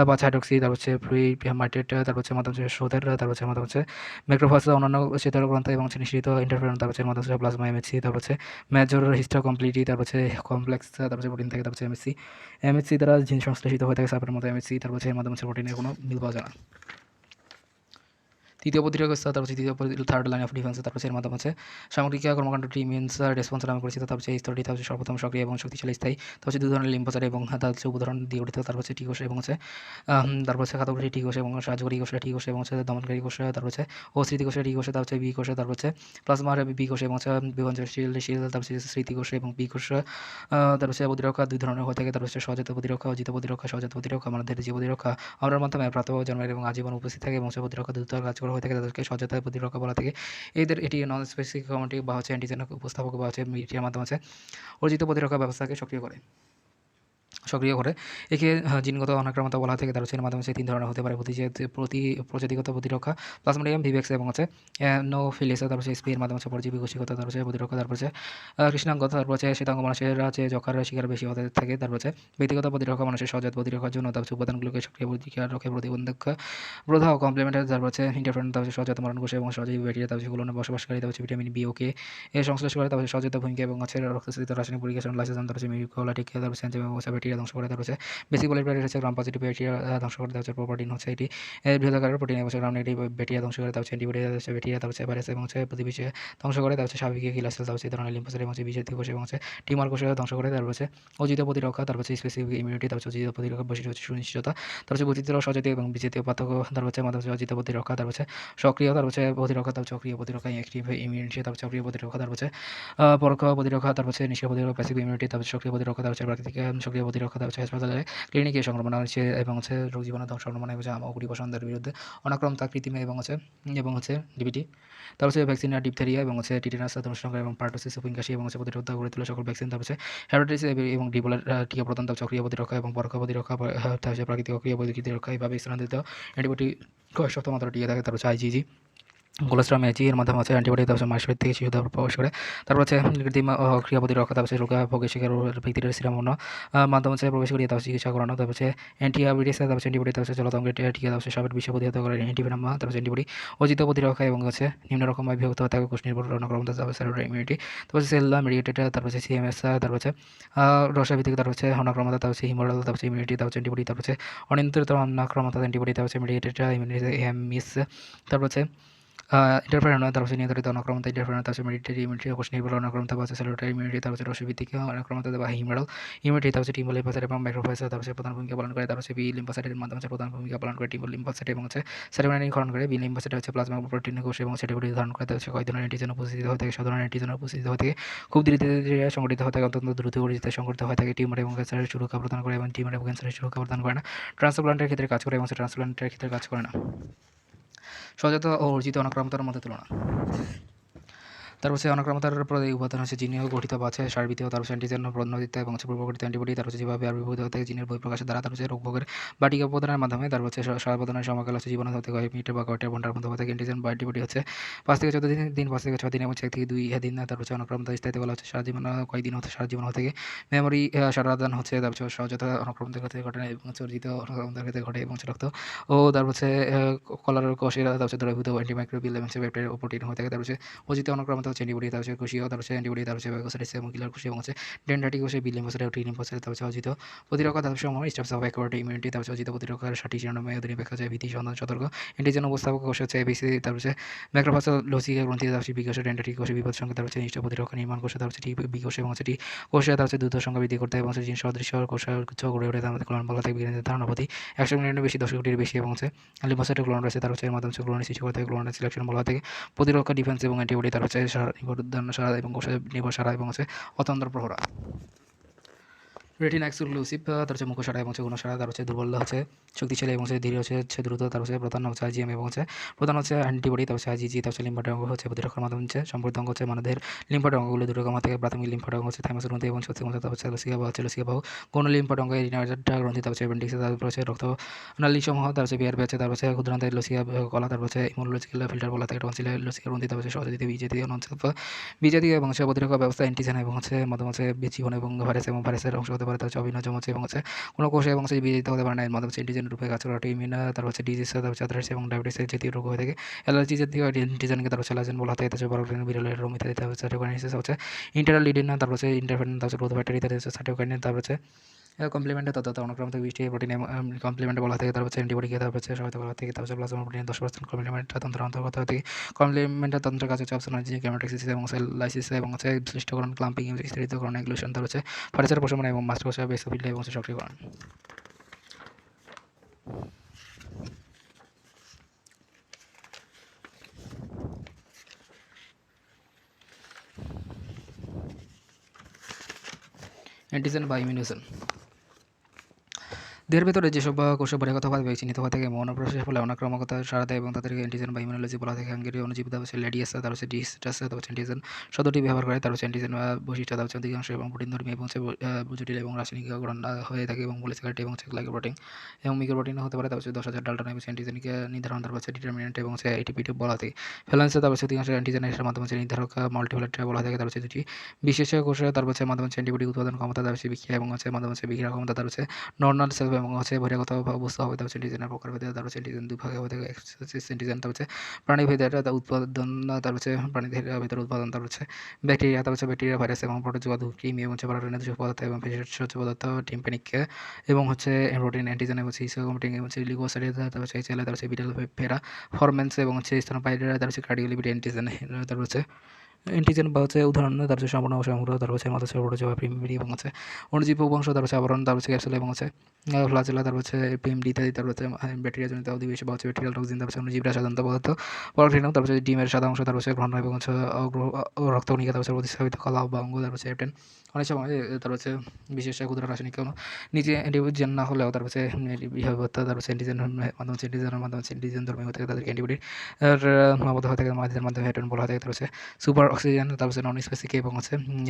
বা হাইড্রক্সি, তারপর হচ্ছে ফ্রি মাইটেট, তারপর হচ্ছে মাধ্যম হচ্ছে শোধের, তারপর হচ্ছে মাধ্যম হচ্ছে ম্যাক্রোফাজ অন্যান্য শীতল গ্রন্থ এবং হচ্ছে নিঃসৃত ইন্টারফেরন, তারপর হচ্ছে মাধ্যম হচ্ছে প্লাজমা এমএসসি, তারপর হচ্ছে মেজর হিস্টো কমপ্লিটি, তারপর হচ্ছে কমপ্লেক্স, তারপর হচ্ছে প্রোটিন থাকে। তারপর হচ্ছে এমএসসি, এমএসসি দ্বারা জিন সংশ্লেষিত হয়ে থাকে সাপের মতো এমএসসি। তারপর হচ্ছে এর মাধ্যমে হচ্ছে প্রোটিনের কোনো মিল পাওয়া যায় না। তৃতীয় প্রতিরক্ষা স্তর, তারপর তৃতীয় থার্ড লাইন অফ ডিফেন্স, তারপর এর মাধ্যমে হচ্ছে সামগ্রিক কর্মকাণ্ডটি ইমিউনস রেসপন্স নামে পরিচিত। তারপর এই স্তরটি হচ্ছে সর্বপ্রথম সক্রিয় এবং শক্তিশালী স্থায়ী। তারপর হচ্ছে 2 ধরনের লিম্ফোসাইট এবং তার হচ্ছে উদাহরণ দিয়ে গঠিত। তারপর হচ্ছে টি কোষ এবং হচ্ছে তারপর হচ্ছে খাদ্যকোষী টি কোষ এবং সাহায্যকারী কোষ টি কোষ এবং হচ্ছে দমনকারী কোষ, তারপর হচ্ছে ও স্মৃতি কোষে টি কোষে, তারপর হচ্ছে বি কোষে, তারপর হচ্ছে প্লাজমার বি কোষে এবং হচ্ছে বিভঞ্জনশীল, তারপর হচ্ছে স্মৃতি কোষে এবং বি কোষ। তারপর হচ্ছে প্রতিরক্ষা 2 ধরনের হয়ে থাকে। তারপর হচ্ছে সহজাত প্রতিরক্ষা ও জিত প্রতিরক্ষা। সহজাত প্রতিরক্ষা আমাদের যে প্রতিরক্ষা আমরা মাধ্যমে প্রাত জন্মের এবং আজীবন উপস্থিত থাকে এবং হচ্ছে প্রতিরক্ষা দ্রুত কার্যকর হয়ে থাকে তাদেরকে সহায়তা প্রতিরক্ষা বলা থাকে। এটি নন স্পেসিফিক কমিউনিটি বা হচ্ছে অ্যান্টিজেন উপস্থাপক বা হচ্ছে মিডিয়ার মাধ্যমে হচ্ছে অর্জিত প্রতিরক্ষা ব্যবস্থাকে সক্রিয় করে। একে জিনগত অনাক্রমতা বলা থেকে তার হচ্ছে এর মাধ্যমে 3 ধরনের হতে পারে: প্রজাতিগত প্রতিরক্ষা, প্লাজমোডিয়াম ভিভেক্স এবং হচ্ছে অ্যানোফিলিস, তারপর হচ্ছে স্পি এর মাধ্যমে হচ্ছে পরজীবী গোষ্ঠীগত তারপর হচ্ছে প্রতিরক্ষা, তারপর হচ্ছে কৃষ্ণাঙ্গ, তারপর হচ্ছে শ্বেতাঙ্গ মানুষেরা যে যক্ষার শিকার বেশি হতে থাকে, তারপর হচ্ছে ব্যক্তিগত প্রতিরক্ষা মানুষের সহজাত প্রতিরক্ষার জন্য তারপর হচ্ছে উপাদানগুলোকে সক্রিয় প্রতিক্রিয়া রক্ষা প্রতিবন্ধক প্রদাহ কমপ্লিমেন্টারি, তারপর হচ্ছে ইন্টারফেরন, তারপর হচ্ছে সহজাত মরণকোষ এবং সহজীবী ব্যাকটেরিয়া, তারপর হচ্ছে গুলোনে বসবাসকারী, তারপর হচ্ছে ভিটামিন বি ও কে এর সংশ্লেষ করে, তারপর হচ্ছে সহজাত ভূমিকা এবং হচ্ছে রক্তস্থিত রাসায়নিক পরিবেশন লাইসোজোম, তারপর হচ্ছে মিউকোলাইটিক, তারপর হচ্ছে এনজাইম এবং হচ্ছে ব্যাকটেরিয়া ধ্বংস করে, তারপর হচ্ছে বেসিক পলিপ্যারেট হচ্ছে গ্রাম পজিটিভ ব্যাকটেরিয়া ধ্বংস করে, তারপর হচ্ছে প্রোটিন হচ্ছে এটি বৃহদাকারের প্রোটিন এবং গ্রাম নেগেটিভ ব্যাকটেরিয়া ধ্বংস করে, তারপর হচ্ছে অ্যান্টিবডি হচ্ছে ব্যাকটেরিয়া, তারপর হচ্ছে ভাইরাস এবং হচ্ছে প্রতিবেশী ধ্বংস করে, তারপর হচ্ছে স্বাভাবিক কিলার সেল, তারপর হচ্ছে এই ধরনের লিম্ফোসাইট এবং হচ্ছে বিজাতীয় কোষ এবং হচ্ছে টিউমার কোষ ধ্বংস করে, তারপর হচ্ছে অজিত প্রতিরক্ষা, তারপর হচ্ছে স্পেসিফিক ইমিউনিটি, তারপর হচ্ছে অজিত প্রতিরক্ষা বৈশিষ্ট্য হচ্ছে সুনিশ্চিততা, তারপর হচ্ছে বৈচিত্র্য সজাতীয় এবং বিজাতীয় পার্থক্য, তারপর হচ্ছে মাধ্যমে অজিত প্রতিরক্ষা, তারপর হচ্ছে সক্রিয়, তারপর হচ্ছে প্রতিরক্ষা, তারপর সক্রিয় প্রতিরক্ষা অ্যাক্টিভ ইমিউনিটি, তারপর সক্রিয় প্রতিরক্ষা, তারপর হচ্ছে পরোক্ষ প্রতিরক্ষা, তারপর হচ্ছে নিষ্ক্রিয় প্রতিরক্ষা প্যাসিভ ইমিউনিটি, তারপর সক্রিয় প্রতিরক্ষা, তারপর হচ্ছে প্রাকৃতিক সক্রিয় প্রতিরক্ষা, তারপর হচ্ছে হাসপাতালে ক্লিনিকে সংক্রমণ হচ্ছে এবং হচ্ছে রোগ জীবাণু সংক্রমণ এবং অগুলি বসন্তের বিরুদ্ধে অনাক্রমতা কৃত্রিম এবং হচ্ছে ডিবিটি, তারপর হচ্ছে ভ্যাকসিন ডিপথেরিয়া এবং হচ্ছে টিটেনাস ধনুষ্টঙ্গ এবং পার্টোসিস উইংকাশি এবং হচ্ছে প্রতিরোধ গড়ে তোলা সকল ভ্যাকসিন, তারপর হচ্ছে হেপাটাইটিস এবং ডিবলের টিকা প্রদান, তারপর সক্রিয় প্রতিরক্ষা এবং পরোক্ষ প্রতিরক্ষা, তারপর হচ্ছে প্রাকৃতিক অক্রিয় প্রতিরক্ষা এইভাবে স্থানান্তরিত অ্যান্টিবডি কয়েক সপ্তাহ মাত্র টিকে থাকে, তারপর হচ্ছে আইজিজি কোলেস্ট্রল ম্যাচি এর মাধ্যমে হচ্ছে অ্যান্টিবডি, তারপর মাংসপেশি থেকে শিশুদের প্রবেশ করে, তারপর হচ্ছে কৃত্রিম ক্রিয়া প্রতিরক্ষা, তারপর হচ্ছে রোগা ভোগের শিকার ব্যক্তিদের সিরাম মাধ্যমে হচ্ছে প্রবেশ করিয়ে তারপর চিকিৎসা করানো, তারপর হচ্ছে অ্যান্টিবায়োটিক্স, তারপর হচ্ছে অ্যান্টিবডি, তারপর হচ্ছে জলতঙ্গের টিকা, তারপর হচ্ছে সাবের বিষ প্রতিহত করে অ্যান্টিভেনাম, তারপর হচ্ছে অ্যান্টিবডি অজিত প্রতিরক্ষা এবং হচ্ছে নিম্ন রকমভাবে বিভক্ত হতে থাকে কোষ নির্ভর অনাক্রমতা, তারপর সেলুলার ইমিউনিটি, তারপর হচ্ছে সেল মেডিকেটেড, তারপর হচ্ছে সিএমএস, তারপর হচ্ছে রসাভিত্তিক, তারপর হচ্ছে অনাক্রমতা, তারপর হচ্ছে হিমোরাল, তারপর হচ্ছে ইমিউনিটি, তারপর হচ্ছে অ্যান্টিবডি, তারপর হচ্ছে অনিয়ন্ত্রিত অনাক্রমতা অ্যান্টিবডি, তারপর হচ্ছে মেডিকেটেড ইমিউনিটি এমইএস, তারপর হচ্ছে ইন্টারফেরন, তারপর হচ্ছে নিয়ন্ত্রিত অনাক্রমতা ইন্টারফেরন, তারপর হচ্ছে মেডিটেরি ইমিউনিটি, কোষ নির্ভর অনাক্রমতা, তারপর হচ্ছে সেলুলার ইমিউনিটি, তারপর হচ্ছে রসভিত্তিক অনাক্রমতা বা হিমোরাল ইমিউনিটি, তারপর হচ্ছে টিম লিম্ফোসাইট এবং ম্যাক্রোফাজ, তারপর হচ্ছে প্রধান ভূমিকা পালন করে, তারপর হচ্ছে বি লিম্ফোসাইটের মাধ্যমে হচ্ছে প্রধান ভূমিকা পালন করে টিম লিম্ফোসাইট এবং হচ্ছে সেরেব্রানিন ক্ষরণ করে। বি লিম্ফোসাইট হচ্ছে প্লাজমা প্রোটিন কোষ এবং সেটিগুলি ধারণ করে, তারপর হচ্ছে কয়েক ধরনের অ্যান্টিজেন উপস্থিত হয়ে থাকে, সাধারণ অ্যান্টিজেন উপস্থিত হয়ে থাকে, খুব ধীরে ধীরে সংগঠিত হয়ে থাকে, অত্যন্ত দ্রুত গতিতে সংগঠিত হয়ে থাকে, টিউমার এবং ক্যান্সারের সুরক্ষা প্রদান করে এবং টিউমার এবং ক্যান্সারের সুরক্ষা প্রদান করে না, ট্রান্সপ্লান্টের ক্ষেত্রে কাজ করে এবং ট্রান্সপ্লান্টের ক্ষেত্রে কাজ করে না। সহজাত ও অর্জিত অনাক্রমতার মধ্যে তুলনা। তারপর হচ্ছে অনাক্রমতার পরে উপাদান হচ্ছে জিনীয় গঠিত বা আছে সারবৃত্তীয়, তারপর হচ্ছে অ্যান্টিজেন প্রণোদিত এবং হচ্ছে পূর্বগঠিত অ্যান্টিবডি, তারপর হচ্ছে যেভাবে আবির্ভূত হতে থাকে জিনের বহিঃপ্রকাশের দ্বারা, তারপর হচ্ছে রোগভোগের বা টিকা প্রদানের মাধ্যমে, তারপর হচ্ছে সার প্রদানের সময়কাল হচ্ছে জীবন হতে কয়েক মিনিট বা কয়েকটা ঘন্টার মধ্যে হতে থাকে। অ্যান্টিজেন বা অ্যান্টিবডি হচ্ছে 5 থেকে 14 দিন 5 থেকে 6 দিন এবং 1 থেকে 2 দিন, তারপর হচ্ছে অনাক্রমতা স্থায়িত্ব বলা হচ্ছে সারা জীবন কয়েকদিন হতে সারা জীবন হতে থাকে। মেমোরি সারাদান হচ্ছে তারপর হচ্ছে সহজাত অনাক্রমতার ক্ষেত্রে ঘটে না এবং হচ্ছে অর্জিত অনাক্রমতার ক্ষেত্রে ঘটে এবং হচ্ছে রক্ত ও তারপর হচ্ছে কলার কোষের, তারপর হচ্ছে দ্রবীভূত অ্যান্টিমাইক্রোবিয়াল এবং হচ্ছে ব্যাকটেরিয়া ও প্রোটিন হয়ে থাকে, তারপর হচ্ছে অজিত অনাক্রমতা হচ্ছে অ্যান্টিবডি, তারপর হচ্ছে কোষীয়, তারপর হচ্ছে অ্যান্টিবডি, তারপর হচ্ছে ফ্যাগোসাইটিস এবং কিলার কোষ এবং হচ্ছে ডেনড্রাইটিক কোষে বি লিম্ফোসাইট ও টি লিম্ফোসাইট, তারপর হচ্ছে অজিত প্রতিরক্ষা, তারপর সমূহ স্টেপস অফ অ্যাকোয়ার্ড ইমিউনিটি, তারপর হচ্ছে অজিত প্রতিরক্ষার 60 শিরোনামে অধীনে ব্যাখ্যা যায় ভীতি সন্ধান সতর্ক অ্যান্টিজেন উপস্থাপক কোষ হচ্ছে এবিসি, তারপর হচ্ছে ম্যাক্রোফাজ লসিকা গ্রন্থি, তারপর হচ্ছে বিকোষে ডেনড্রাইটিক কোষে বিপদ সংকেত, তারপর হচ্ছে নিষ্ঠ প্রতিরক্ষা নির্মাণ কোষে, তারপর হচ্ছে টি বিকোষে এবং হচ্ছে টি কোষে, তারপর হচ্ছে দ্রুত সংখ্যা বৃদ্ধি করতে এবং হচ্ছে জিন সদৃশ্য কোষের গুচ্ছ গড়ে ওঠে, তার মধ্যে ক্লোন বলা থেকে বিজ্ঞানীদের ধারণা প্রতি 100 মিলিয়নের বেশি 10 কোটির বেশি এবং হচ্ছে লিম্ফোসাইটে ক্লোন রয়েছে, তার হচ্ছে এর মাধ্যমে ক্লোনের সৃষ্টি করতে ক্লোনের সিলেকশন বলা থেকে প্রতিরক্ষা ডিফেন্স এবং অ্যান্টিবডি, তার হচ্ছে সারা সারা এবং কোষে নির্ভর সারা এবং হচ্ছে অতন্ত্র প্রহরা। রেটিনা এক্সক্লুসিভ, তার হচ্ছে মুখসারা এবং হচ্ছে গুণসারা, তার হচ্ছে দুর্বল হচ্ছে শক্তিশালী এবং হচ্ছে ধীরে হচ্ছে দ্রুত, তার হচ্ছে প্রধান হচ্ছে আইজিএম এবং হচ্ছে প্রধান হচ্ছে অ্যান্টিবডি, তার হচ্ছে আইজিজি, তার হচ্ছে লিম্ফাট অঙ্গ হচ্ছে প্রতিরক্ষার মাধ্যমে হচ্ছে সম্পর্কিত অঙ্গ হচ্ছে মানবদেহের লিম্ফাট অঙ্গগুলো দুটো কমা থেকে প্রাথমিক লিম্ফাট অঙ্গ হচ্ছে থাইমাসের গ্রন্থি এবং হচ্ছে তারপর হচ্ছে লসিকা বা হচ্ছে লসিকা বাহু কোন লিম্ফাট অঙ্গ রিনারটা গ্রন্থি, তারপর হচ্ছে অ্যাপেন্ডিক্স, তারপর হচ্ছে রক্ত নালী সমূহ, তার হচ্ছে বিয়ার পেয়েছে, তারপর হচ্ছে ক্ষুদ্রান্তের লসিকা কলা, তারপর হচ্ছে ইমোনোলজিক্যাল ফিল্টার বলা থেকে টনসিল লসিকা গ্রন্থি, তারপর হচ্ছে সহজাতীয় বিজাতীয় বিজাতীয় এবং হচ্ছে প্রতিরক্ষা ব্যবস্থা অ্যান্টিজেন এবং হচ্ছে মাধ্যমে হচ্ছে জীবন এবং ভাইরাস এবং ভাইরাসের অংশ হতে পারে, তার হচ্ছে অভিনয় হচ্ছে এবং হচ্ছে কোনো কোষে এবং হচ্ছে বিজিত হতে পারে না, এর মাধ্যমে হচ্ছে অ্যান্টিজেন রূপে কাজ করা ইমিউন, তার হচ্ছে ডিজিজ, তার হচ্ছে আর্থ্রাইটিস এবং ডায়াবেটিস জাতীয় রোগ হয়ে থাকে। অ্যালার্জি জাতীয় অ্যান্টিজেনকে তার হচ্ছে অ্যালার্জেন বলা থাকে, তার বড় বিরলের রোম ইত্যাদি, তার হচ্ছে সাইটোকাইনেসিস হচ্ছে ইন্টারলিডিন, তারপর হচ্ছে ইন্টারফেরন, তার হচ্ছে গ্রোথ ফ্যাক্টর ইত্যাদি হচ্ছে সাইটোকাইনিন, তারপর হচ্ছে কমপ্লিমেন্টে তথা অনুক্রম থেকে 20টি প্রোটিন কমপ্লিমেন্টে বলা থাকে, তারপর হচ্ছে অ্যান্টিবডিকে তারপর হচ্ছে সহায়তা বলা থেকে, তারপর হচ্ছে প্লাজমা প্রোটিনের 10% কমপ্লিমেন্টটা তন্ত্রের অন্তর্গত হয়ে থাকে। কমপ্লিমেন্টের তন্ত্রের কাজ হচ্ছে অপসোনাইজিং ক্যামেটাক্সিস এবং সেল লাইসিস এবং হচ্ছে বিশ্লিষ্টকরণ ক্লাম্পিং এবং স্থিরিতকরণ এগুলেশন, তারপর হচ্ছে ফার্নিচার প্রশমন এবং মাস্টার কোষে বেসোফিল্ড এবং হচ্ছে সক্রিয়করণ। অ্যান্টিজেন বা ইমিউনেশন। দেহের ভেতরে যেসব কোষে বহিরাগতভাবে চিহ্নিত হয়ে থাকে এবং অনুপ্রবেশের ফলে অনাক্রমকতা সাড়া দেয় এবং তাদেরকে অ্যান্টিজেন বা ইমিউনোলজি বলা থাকে। হাঙ্গেরি অণুজীব ল্যাডিয়াস, ডিস্টাস, অ্যান্টিজেন শব্দটি ব্যবহার করে। অ্যান্টিজেন বৈশিষ্ট্য অধিকাংশ এবং প্রোটিনধর্মী এবং জটিল এবং রাসায়নিক গঠন হয়ে থাকে এবং পলিস্যাকারাইড এবং গ্লাইকোপ্রোটিন এবং মিক্রোপ্রোটিনও হতে পারে। 10,000 ডাল্টন এবং অ্যান্টিজেনকে নির্ধারণ ডিটারমিনেন্ট এবং এটিপি বলা থাকে। ভ্যালেন্স অধিকাংশ অ্যান্টিজেনের মাধ্যমে নির্ধারক মাল্টিভ্যালেন্ট বলা থাকে। দুটি বিশেষ কোষে মাধ্যমে অ্যান্টিবডি উৎপাদন ক্ষমতা বিক্রিয়া এবং মাধ্যমে বিক্রিয়া ক্ষমতা নর্মাল সেল এবং বহিরাগত বস্তু হবে। অ্যান্টিজেনের প্রকারভেদে অ্যান্টিজেন দুই ভাগে হয়ে থাকে। অ্যান্টিজেন প্রাণীভেদে উৎপাদন, প্রাণীদের ভিতরে উৎপাদন, ব্যাকটেরিয়া, ব্যাকটেরিয়া, ভাইরাস এবং প্রোটোজোয়া, কৃমি এবং প্যারাটোনিক পদার্থ এবং বিশেষ পদার্থ, টিম্প্যানিক এবং প্রোটিন, অ্যান্টিজেন এবং ইসোকম্পিটিং এবং লিগোসাইড, চেলে, বিটাল ফেরা, ফরমেন্স এবং স্তনপায়ীরা, কার্ডিওলিপিড অ্যান্টিজেন, অ্যান্টিজেন বা উদাহরণ সম্পূর্ণ সংগ্রহ, মাথা প্রোটোজোয়া, প্রিমিডি এবং অণুজীব বংশ, আবরণ, ক্যাপসুল এবং ফ্লাজেলা, পিএমডি ইত্যাদি, ব্যাকটেরিয়াজনিত অধিবেশ বা ব্যাকটেরিয়াল টক্সিন, অণুজীবরা সাধারণত পদার্থ পরক্রিয়া, ডিমের সাদা অংশ, গ্রহণ এবং রক্তকণিকা, প্রতিস্থাপিত কলা বা অঙ্গ, অ্যাপটেন। অনেক সময় বিশেষ ক্ষুদ্র রাসায়নিক অণু নিজে অ্যান্টিজেন না হলেও বিহেভিয়রতা, অ্যান্টিজেনের মাধ্যমে অ্যান্টিজেন ধর্মী হয়ে থাকে, তাদেরকে অ্যান্টিবডির মাবদ্ধ হয়ে থাকে, মাধ্যমের মাধ্যমে হ্যাটেন বলা হয় থাকে। সুপার অক্সিজেন, নন স্পেসিফিক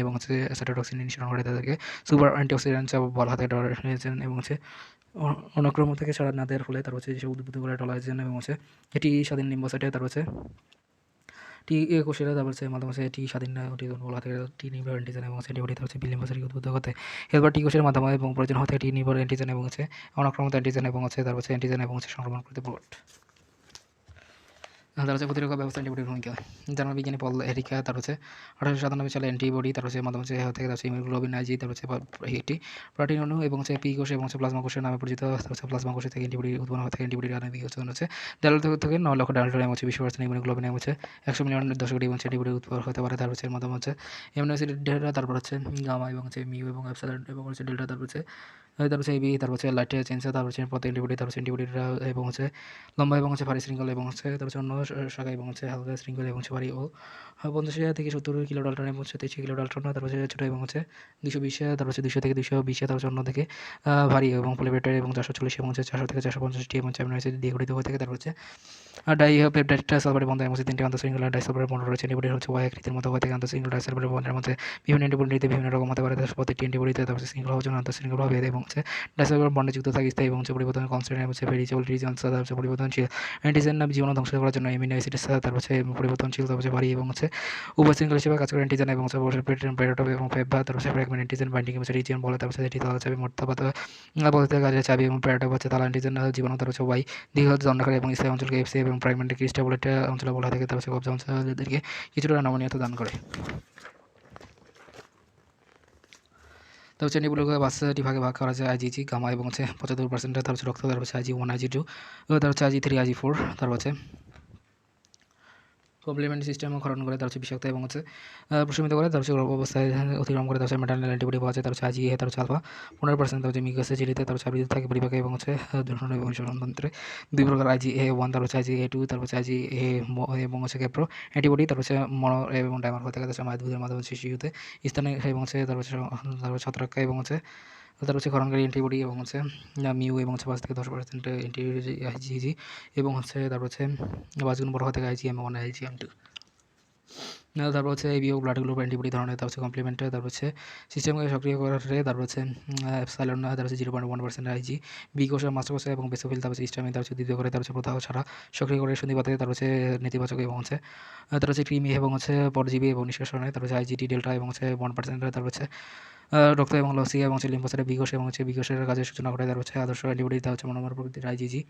এবং সাইটোটক্সিন নিঃসরণ করে তাদেরকে সুপার অ্যান্টিঅক্সিডেন্ট বলা হয় থাকে। এবং অনাক্রম থেকে ছাড়া না দেওয়ার ফলে যেসব উদ্ভিদ করে টলাইজেন এবং এটি স্বাধীন লিম্বোসাইটে টি কোষেরা মাধ্যমে টি স্বাধীন বলা থাকে। টি নির্ভর অ্যান্টিজেন এবং অ্যান্টিবডি বিলিম্বোসাইট উদ্ভূত করতে হেল্পার টি কোষের মাধ্যমে এবং প্রয়োজন হতে টি নির্ভর অ্যান্টিজেন এবং অনাক্রমত অ্যান্টিজেন এবং অ্যান্টিজেন এবং সংক্রমণ করতে ব্লট। প্রতিরক্ষা ব্যবস্থা অ্যান্টিবডির ভূমিকা। জার্মান বিজ্ঞানী পল এরিকা 1897 সালে অ্যান্টিবডি মাধ্যমে থেকে হিমোগ্লোবিন আইজি একটি প্রোটিন অণু এবং পি কোষ এবং প্লাজমা কোষের নামে পরিচিত। প্লাজমা কোষে থেকে অ্যান্টিবডি উৎপন্ন হয়ে থাকে। অ্যান্টিবডির আণবিক উৎপাদন ডাল্টন থেকে 9 লক্ষ ডাল্টন এবং 20% হিমোগ্লোবিন এবং 100 মিলিয়ন দশকটি এবং অ্যান্টিবডি উৎপন্ন হতে পারে। এর মাধ্যমে এমনো অ্যাসিড ডেল্টা, গামা এবং মিউ এবং এপসাইলন এবং ডেল্টা, এবি, লাইট চেঞ্জ, প্রতি অ্যান্টিবডি, অ্যান্টিবডিরা এবং লম্বা এবং ভারী শৃঙ্খল এবং অন্য শাখা এবং হালকা শৃঙ্খল এবং ভারী ও 50 থেকে 70 কিলো ডাল্টন এবং 23 কিলো ডাল্টন, ছোটো এবং 220, 200 থেকে 220, অন্য থেকে ভারী এবং পলিপেপটাইড এবং 440 এবং 400 থেকে 450 এবং অ্যামিনো অ্যাসিড দিয়ে গঠিত হয়ে থাকে। ডাইপেপটাইড সালফারের বন্ধ এবং 3টি আন্তঃশৃঙ্খল ডাইসালফারের বন্ধ রয়েছে। অ্যান্টিবডি ওয়াই আকৃতির মতো হয়ে থাকে। আন্তঃশৃঙ্খল ডাইসালফারের বন্ধের মধ্যে বিভিন্ন অ্যান্টিবডিতে বিভিন্ন রকম হতে পারে। প্রতিটি অ্যান্টিবডিতে শৃঙ্খল হওয়ার জন্য আন্তঃশৃঙ্খল হবে এবং ডাইসালফার বন্ডে যুক্ত থাকে স্থায়ী এবং পরিবর্তন কনস্ট্যান্ট এবং ভেরিয়েবল রিজিয়ন, পরিবর্তনশীল। অ্যান্টিজেন জীবন ধ্বংস করার জন্য অ্যামিনো অ্যাসিড পরিবর্তনশীল, ভারী এবং উপশৃঙ্খল হিসেবে কাজ করে। অ্যান্টিজেন এবং প্যারাটোপ এবং ফেব্বা, ফ্র্যাগমেন্ট অ্যান্টিজেন বাইন্ডিং রিজিয়ন বলে। এটি তালা চাবি, মোটা পাতা বলতে কাজের চাবি এবং প্যারাটোপ তালা। অ্যান্টিজেন জীবাণু, ওয়াই দীর্ঘ দণ্ডকারী এবং স্থায়ী অঞ্চলকে এফসি এবং ফ্র্যাগমেন্ট ক্রিস্টাবলেট অঞ্চলে বলা থাকে। কবজা অঞ্চলদেরকে কিছুটা নমনীয়তা দান করে। অ্যান্টিবডিগুলোকে 5টি ভাগে ভাগ করা যায়। আইজিজি, গামা এবং 75%, রক্ত, আইজি1, আইজি2, আইজি3, আইজি4, কমপ্লিমেন্টারি সিস্টেম ক্ষরণ করে, বিষাক্ত এবং প্রশমিত করে, গর্ভ অবস্থায় অতিক্রম করে, ম্যাটারনাল অ্যান্টিবডি পাওয়া যায়। আইজিএ, আলফা 15%, মিগাসে ঝিলিতে, আবৃত থাকে পরিপাকে এবং দূষণ এবং সংরক্ষণতন্ত্রে। 2 প্রকার, আইজিএ1, আইজিএ2, আইজিএ এবং ক্যাপ্রো অ্যান্টিবডি, মনো এবং ডাইমার হয়ে থাকে। মায়ের মাধ্যমে শিশুতে স্থানে এবং ছত্রাক এবং ক্ষরণকারী অ্যান্টিবডি এবং মিউ এবং 5 থেকে 10% আইজিজি এবং বাসগুলো বড় হয়ে থাকে আইজিএম1, আইজিএম2। এবিও ব্লাড গ্রুপ অ্যান্টিবডি ধরনের, কমপ্লিমেন্টে, সিস্টেমকে সক্রিয় করে, এপসাইলন, 0.1% আইজি, বি কোষে, মাস্টার কোষে এবং বেসোফিল, সিস্টেমে দ্বিতীয় করে, প্রদাহ ছাড়া সক্রিয় করে সন্ধিপাতে, নেতিবাচক এবং কৃমি এবং পরজীবী এবং নিষ্কাশনে, আইজিটি ডেল্টা এবং 1%, রক্ত এবং লসিয়া এবং লিম্ফোসাইটের বিকোষ এবং বিকোষের কাজের সূচনা ঘটায়। আদর্শ অ্যান্টিবডি মনোমার প্রকৃতির IgG.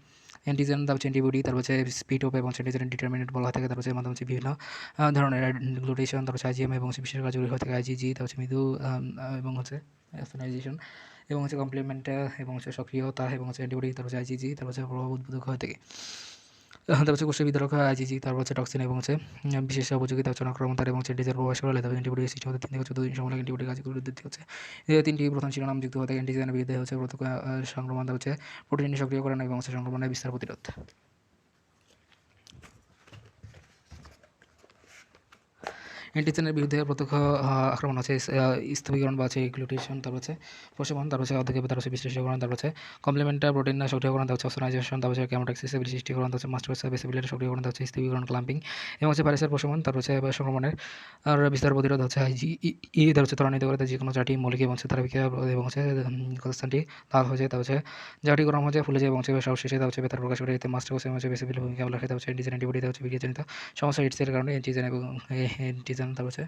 Antigen antibody, speed of এবং অ্যান্টিজেন ডিটারমিনেন্ট বলা হয়ে থাকে। মাধ্যমে বিভিন্ন ধরনের গ্লুটেশন, আইজিএম এবং বিশেষ কার্যকরী হয়ে থাকে আইজিজি, মৃদু এবং অ্যাসোনাইজেশন এবং কমপ্লিমেন্ট এবং সক্রিয়তা এবং অ্যান্টিবডি, আইজিজি, প্রভাব উদ্বোধক হয়ে থাকে। কোষের বিতরক আইজিজি, টক্সিন এবং বিশেষ উপযোগী আক্রমণতার এবং ডিজেল প্রবেশ করলে অ্যান্টিবডি সৃষ্টি হতে 3 থেকে 14 দিন সময় লাগে। অ্যান্টিবডি কার্যকরী বৃদ্ধি 3টি প্রধান শিরোনাম যুক্ত হতে অ্যান্টিজেনের বিরুদ্ধে প্রত্যক্ষ সংক্রমণ, প্রোটিন সক্রিয়করণ এবং সংক্রমণের বিস্তার প্রতিরোধ। অ্যান্টিজেনের বিরুদ্ধে প্রত্যক্ষ আক্রমণ হচ্ছে স্থবিকরণ বা হচ্ছে গ্লুটেশন, তারপর হচ্ছে প্রশমন, তারপর হচ্ছে অধ্যক্ষেপ, তারপর হচ্ছে বিশ্লেষণকরণ, তারপর হচ্ছে কমপ্লিমেন্টার প্রোটিন সক্রিয়করণ, তারপর হচ্ছে অস্ট্রাইজেশন, তারপর হচ্ছে কেমোটক্সিসের সৃষ্টিকরণ, তারপর হচ্ছে মাস্টার বেসিবিলিটি সক্রিয়করণ, তারপর হচ্ছে স্থিতিকরণ ক্লাম্পিং এবং হচ্ছে ভাইরাসের প্রশমন, তারপর হচ্ছে সংক্রমণের আর বিস্তার প্রতিরোধ হচ্ছে আইজি তার হচ্ছে ত্বরান্বিত করে যে কোনো চারটি মৌলিক এবং হচ্ছে তার বিক্রিয়া এবং হচ্ছে ক্ষতস্থানটি লাল হয়ে যায়, তার হচ্ছে জায়গাটি গরম হয়ে যায়, ফুলে যায় এবং হচ্ছে সবশেষে তার হচ্ছে বেতার প্রকাশ করে, এতে মাস্টার কোষে হচ্ছে বেসিবিলি ভূমিকা পালন করে, তার হচ্ছে অ্যান্টিজেন অ্যান্টিবডি, তার হচ্ছে বিক্রিয়াজনিত সমস্যা এইডসের কারণে অ্যান্টিজেন এবং অ্যান্টিজেন তার হচ্ছে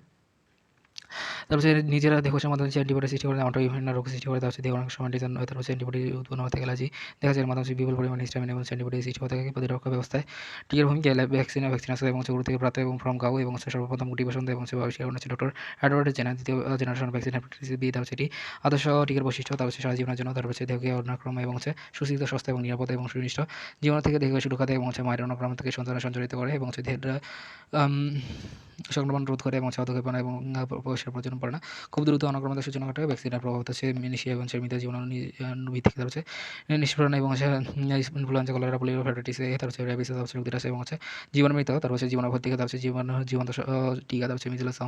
নিজেরা দেহকোষের মাধ্যমে যে অ্যান্টিবডি সৃষ্টি করে আমাদের বিভিন্ন রোগ সৃষ্টি করে, তার হচ্ছে দেহ অনেক সময় অ্যান্টিজেন তার হচ্ছে অ্যান্টিবডি উৎপন্ন হতে গেলে দেখা যায় এর মাধ্যমে বিপুল পরিমাণে হিস্টামিন এবং অ্যান্টিবডি সৃষ্টি হতে থাকে প্রতিরক্ষা ব্যবস্থায়। টিকার ভূমিকা ভ্যাকসিন আছে এবং গুরু থেকে প্রাপ্ত এবং ফ্রম কাউ এবং সর্বপ্রথম মোটিভেশন এবং আবিষ্কার হচ্ছে ডক্টর এডওয়ার্ড জেনার দ্বিতীয় জেনারেশন ভ্যাকসিন হেপাটাইটিস বি, তার হচ্ছে এটি আদর্শ টিকার বৈশিষ্ট্য, তার হচ্ছে সারা জীবনের জন্য, তার হচ্ছে দেহকে অন্যক্রম এবং হচ্ছে সুস্থিত সস্তা এবং নিরাপদ এবং সুনিষ্ঠ জীবন থেকে দেহকে সুরক্ষা দেয় এবং হচ্ছে মায়ের অন্যক্রম থেকে সঞ্চারিত করে এবং হচ্ছে দেহের সংক্রমণ রোধ করে এবং হচ্ছে অধঃক্ষেপণ এবং প্রবেশের প্রয়োজন পড়ে না। খুব দ্রুত অনগ্রমতার সূচনা ঘটায় ভ্যাকসিনের প্রভাব হচ্ছে মিনিশিয়া এবং মৃত জীবাণু ভিত্তিক, তার হচ্ছে নিষ্পেষণ এবং হচ্ছে influenza, cholera, polio, hepatitis A, তার হচ্ছে র্যাবিস, তার হচ্ছে রোগীরা এবং হচ্ছে জীবাণুমৃত, তার হচ্ছে জীবাণুভর্তিকা, তার হচ্ছে জীবন্ত টিকা, তার হচ্ছে মিজেলস,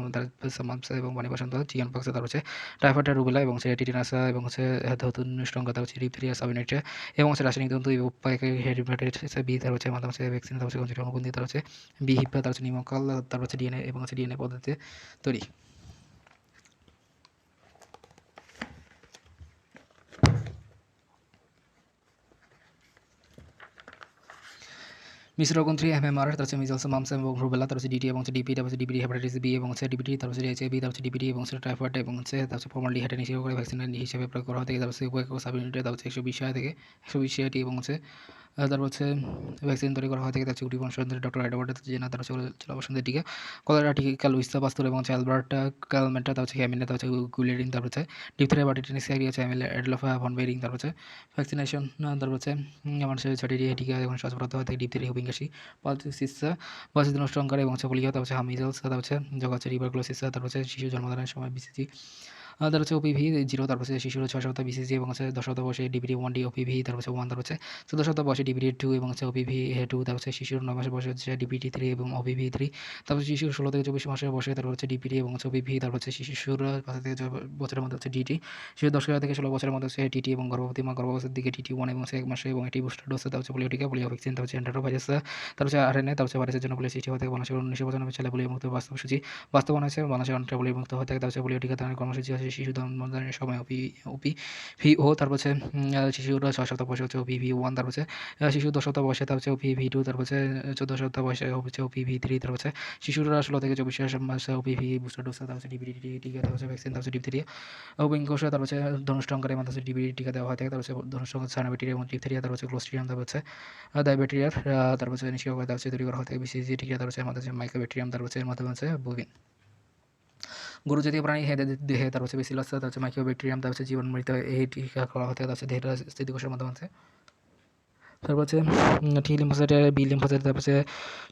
মাম্পস এবং পানি বসন্ত, চিকেন পক্স, তার হচ্ছে টাইফয়েড, রুবেলা এবং হচ্ছে টিটেনাস এবং হচ্ছে ধতুষ্টঙ্গা, তার হচ্ছে ডিপথেরিয়া, সাবইনাইটিয়া এবং হচ্ছে রাসায়নিক তন্তু উপায়কে হেপাটাইটিস বি, তার হচ্ছে মাধ্যমে হচ্ছে ভ্যাকসিন, তার হচ্ছে অনুবন্ধী, তার হচ্ছে বি হিপ্পা, তার হচ্ছে নিউমোকাল, তার হচ্ছে ডিএনএ এবং হচ্ছে ডিএনএ পদ্ধতিতে তৈরি। মিশ্র রোগ 3 এমএমআর, তার হচ্ছে মিজলস, মাম্পস এবং রুবেলা, তার হচ্ছে ডিটি এবং হচ্ছে ডিপি, তার হচ্ছে ডিপিটি হেপাটাইটিস বি এবং হচ্ছে ডিপিটি, তার হচ্ছে এইচআইভি, তার হচ্ছে ডিপিটি এবং হচ্ছে টাইফয়েড এবং হচ্ছে তার হচ্ছে ফর্মালডিহাইড নিষেধ করে ভ্যাকসিন হিসেবে প্রয়োগ করা হয় থেকে, তার হচ্ছে সাবইউনিটে, তার হচ্ছে 120 থেকে 120 এবং হচ্ছে তারপর হচ্ছে ভ্যাকসিন তৈরি করা হয় থেকে, তার হচ্ছে উটি বংশধর ডক্টর এডওয়ার্ড জেনার, তার হচ্ছে বসন্তের টিকা, কলেরা টিকা, লুইসা পাস্তুর এবং হচ্ছে অ্যালবার্ট ক্যালমেন্টা, তার হচ্ছে হ্যামিনা, তার হচ্ছে গুলেরিন, তারপর হচ্ছে ডিপথেরিয়া, হেপাটাইটিস সি হচ্ছে অ্যাডলফা ভন বেরিং, তারপর হচ্ছে ভ্যাকসিনেশন, তারপর হচ্ছে মানুষের ছয়টি টিকা এবং শ্বাসপ্রত হয় থেকে ডিপথেরিয়া, হুপিংকাশি, পালসিসা, বাসিদ নষ্টঙ্কার এবং হচ্ছে পোলিও, তার হচ্ছে হামিজলস, তার হচ্ছে যখন হচ্ছে রিভারক্লোসিস, তারপর হচ্ছে শিশু জন্মদানের সময় বিসিজি, তার হচ্ছে ওপিভি 0, তারপর হচ্ছে শিশুর 6 সপ্তাহ বিসিজি এবং হচ্ছে 10 সপ্তাহ বয়সে ডিবিটি 1 ওপিভি, তারপর হচ্ছে 1, তারপর হচ্ছে 14 সপ্তাহ বয়সে ডিবিটি 2 এবং হচ্ছে ওপিভি 2, তারপর হচ্ছে শিশুর 9 মাস বয়সে হচ্ছে ডিবিটি 3 এবং ওপিভি 3, তারপর শিশুর 16 থেকে 24 মাসের বয়সে তারপর হচ্ছে ডিপিটি এবং হচ্ছে ওপিভি, তারপর হচ্ছে শিশুর 5 থেকে 6 বছরের মধ্যে হচ্ছে ডিটি, শিশুর 10 থেকে 16 বছরের মধ্যে হচ্ছে টিটি এবং গর্ভবতী মা গর্ভাবস্থার দিকে টিটি 1 এবং হচ্ছে 1 মাসে এবং এটি বুস্টার ডোজ, তার হচ্ছে পোলিও টিকা, পোলিও ভ্যাকসিন, তার হচ্ছে এন্টারোভাইরাস, তার হচ্ছে আরএনএ, তার হচ্ছে ভাইরাসের জন্য পোলিও সৃষ্টি হতে বাংলাদেশের 1995 সালে পোলিও মুক্ত বাস্তবসূচি বাস্তবায়ন হয়েছে, বাংলাদেশের অনেকটা পোলিও মুক্ত হতে থাকে, তার হচ্ছে পোলিও টিকা দানের কর্মসূচি আছে শিশু জন্মদানের সময় ওপিভিও, তারপর হচ্ছে শিশুরা 6 সপ্তাহ বয়সে হচ্ছে ওপিভি 1, তারপর হচ্ছে শিশু 10 সপ্তাহ বয়সে তার হচ্ছে ওপিভি 2, তারপর হচ্ছে 14 সপ্তাহ বয়সে হচ্ছে ওপিভি 3, তারপর হচ্ছে শিশুরা 16 থেকে 24 মাসে ওপিভি বুস্টার ডোজ, তার হচ্ছে ডিবিটি টিকা, তার হচ্ছে ভ্যাকসিন, তার হচ্ছে ডিপথেরিয়া উইংকোষ, তারপর হচ্ছে ধনুষ্টঙ্কারের মাধ্যমে হচ্ছে ডিবিটি টিকা দেওয়া হয় থাকে, তার হচ্ছে ধনুষ্টঙ্ক সাইনোব্যাকটেরিয়া এবং ডিপথেরিয়া, তার হচ্ছে ক্লোস্ট্রিডিয়াম, তারপর হচ্ছে ডায়বেটেরিয়ার, তারপর হচ্ছে নিষ্ক্রিয় করে তার হচ্ছে তৈরি করা হয় থাকে বিসিজি টিকা, তার হচ্ছে আমাদের হচ্ছে মাইক্রোব্যাকটেরিয়াম, তার হচ্ছে এর মাধ্যমে হচ্ছে বুভিন গরু জাতীয় প্রাণী দেহে তার হচ্ছে বেসিলাস, তার হচ্ছে মাইক্রোব্যাকটেরিয়াম, তার হচ্ছে জীবাণুমৃত এই টিকা করা হতে, তার হচ্ছে দেহের স্থিতিকোষের মাধ্যমে আছে, তারপর হচ্ছে টি লিম্ফোসাইট, বি লিম্ফোসাইট, তারপর হচ্ছে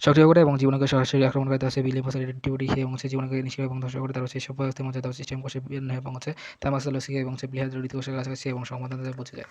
সক্রিয় করে এবং জীবাণুকে সরাসরি আক্রমণ করে, তার হচ্ছে বি লিম্ফোসাইট অ্যান্টিবডি এবং হচ্ছে জীবাণুকে নিষ্ক্রিয় এবং ধ্বংস করে, তার হচ্ছে সব ব্যবস্থার মধ্যে তার সিস্টেম কোষে এবং হচ্ছে থাইমাসোলোসিয়া এবং হচ্ছে বৃহৎ জড়িত কোষের কাছাকাছি এবং সংবাদ বোঝা যায়।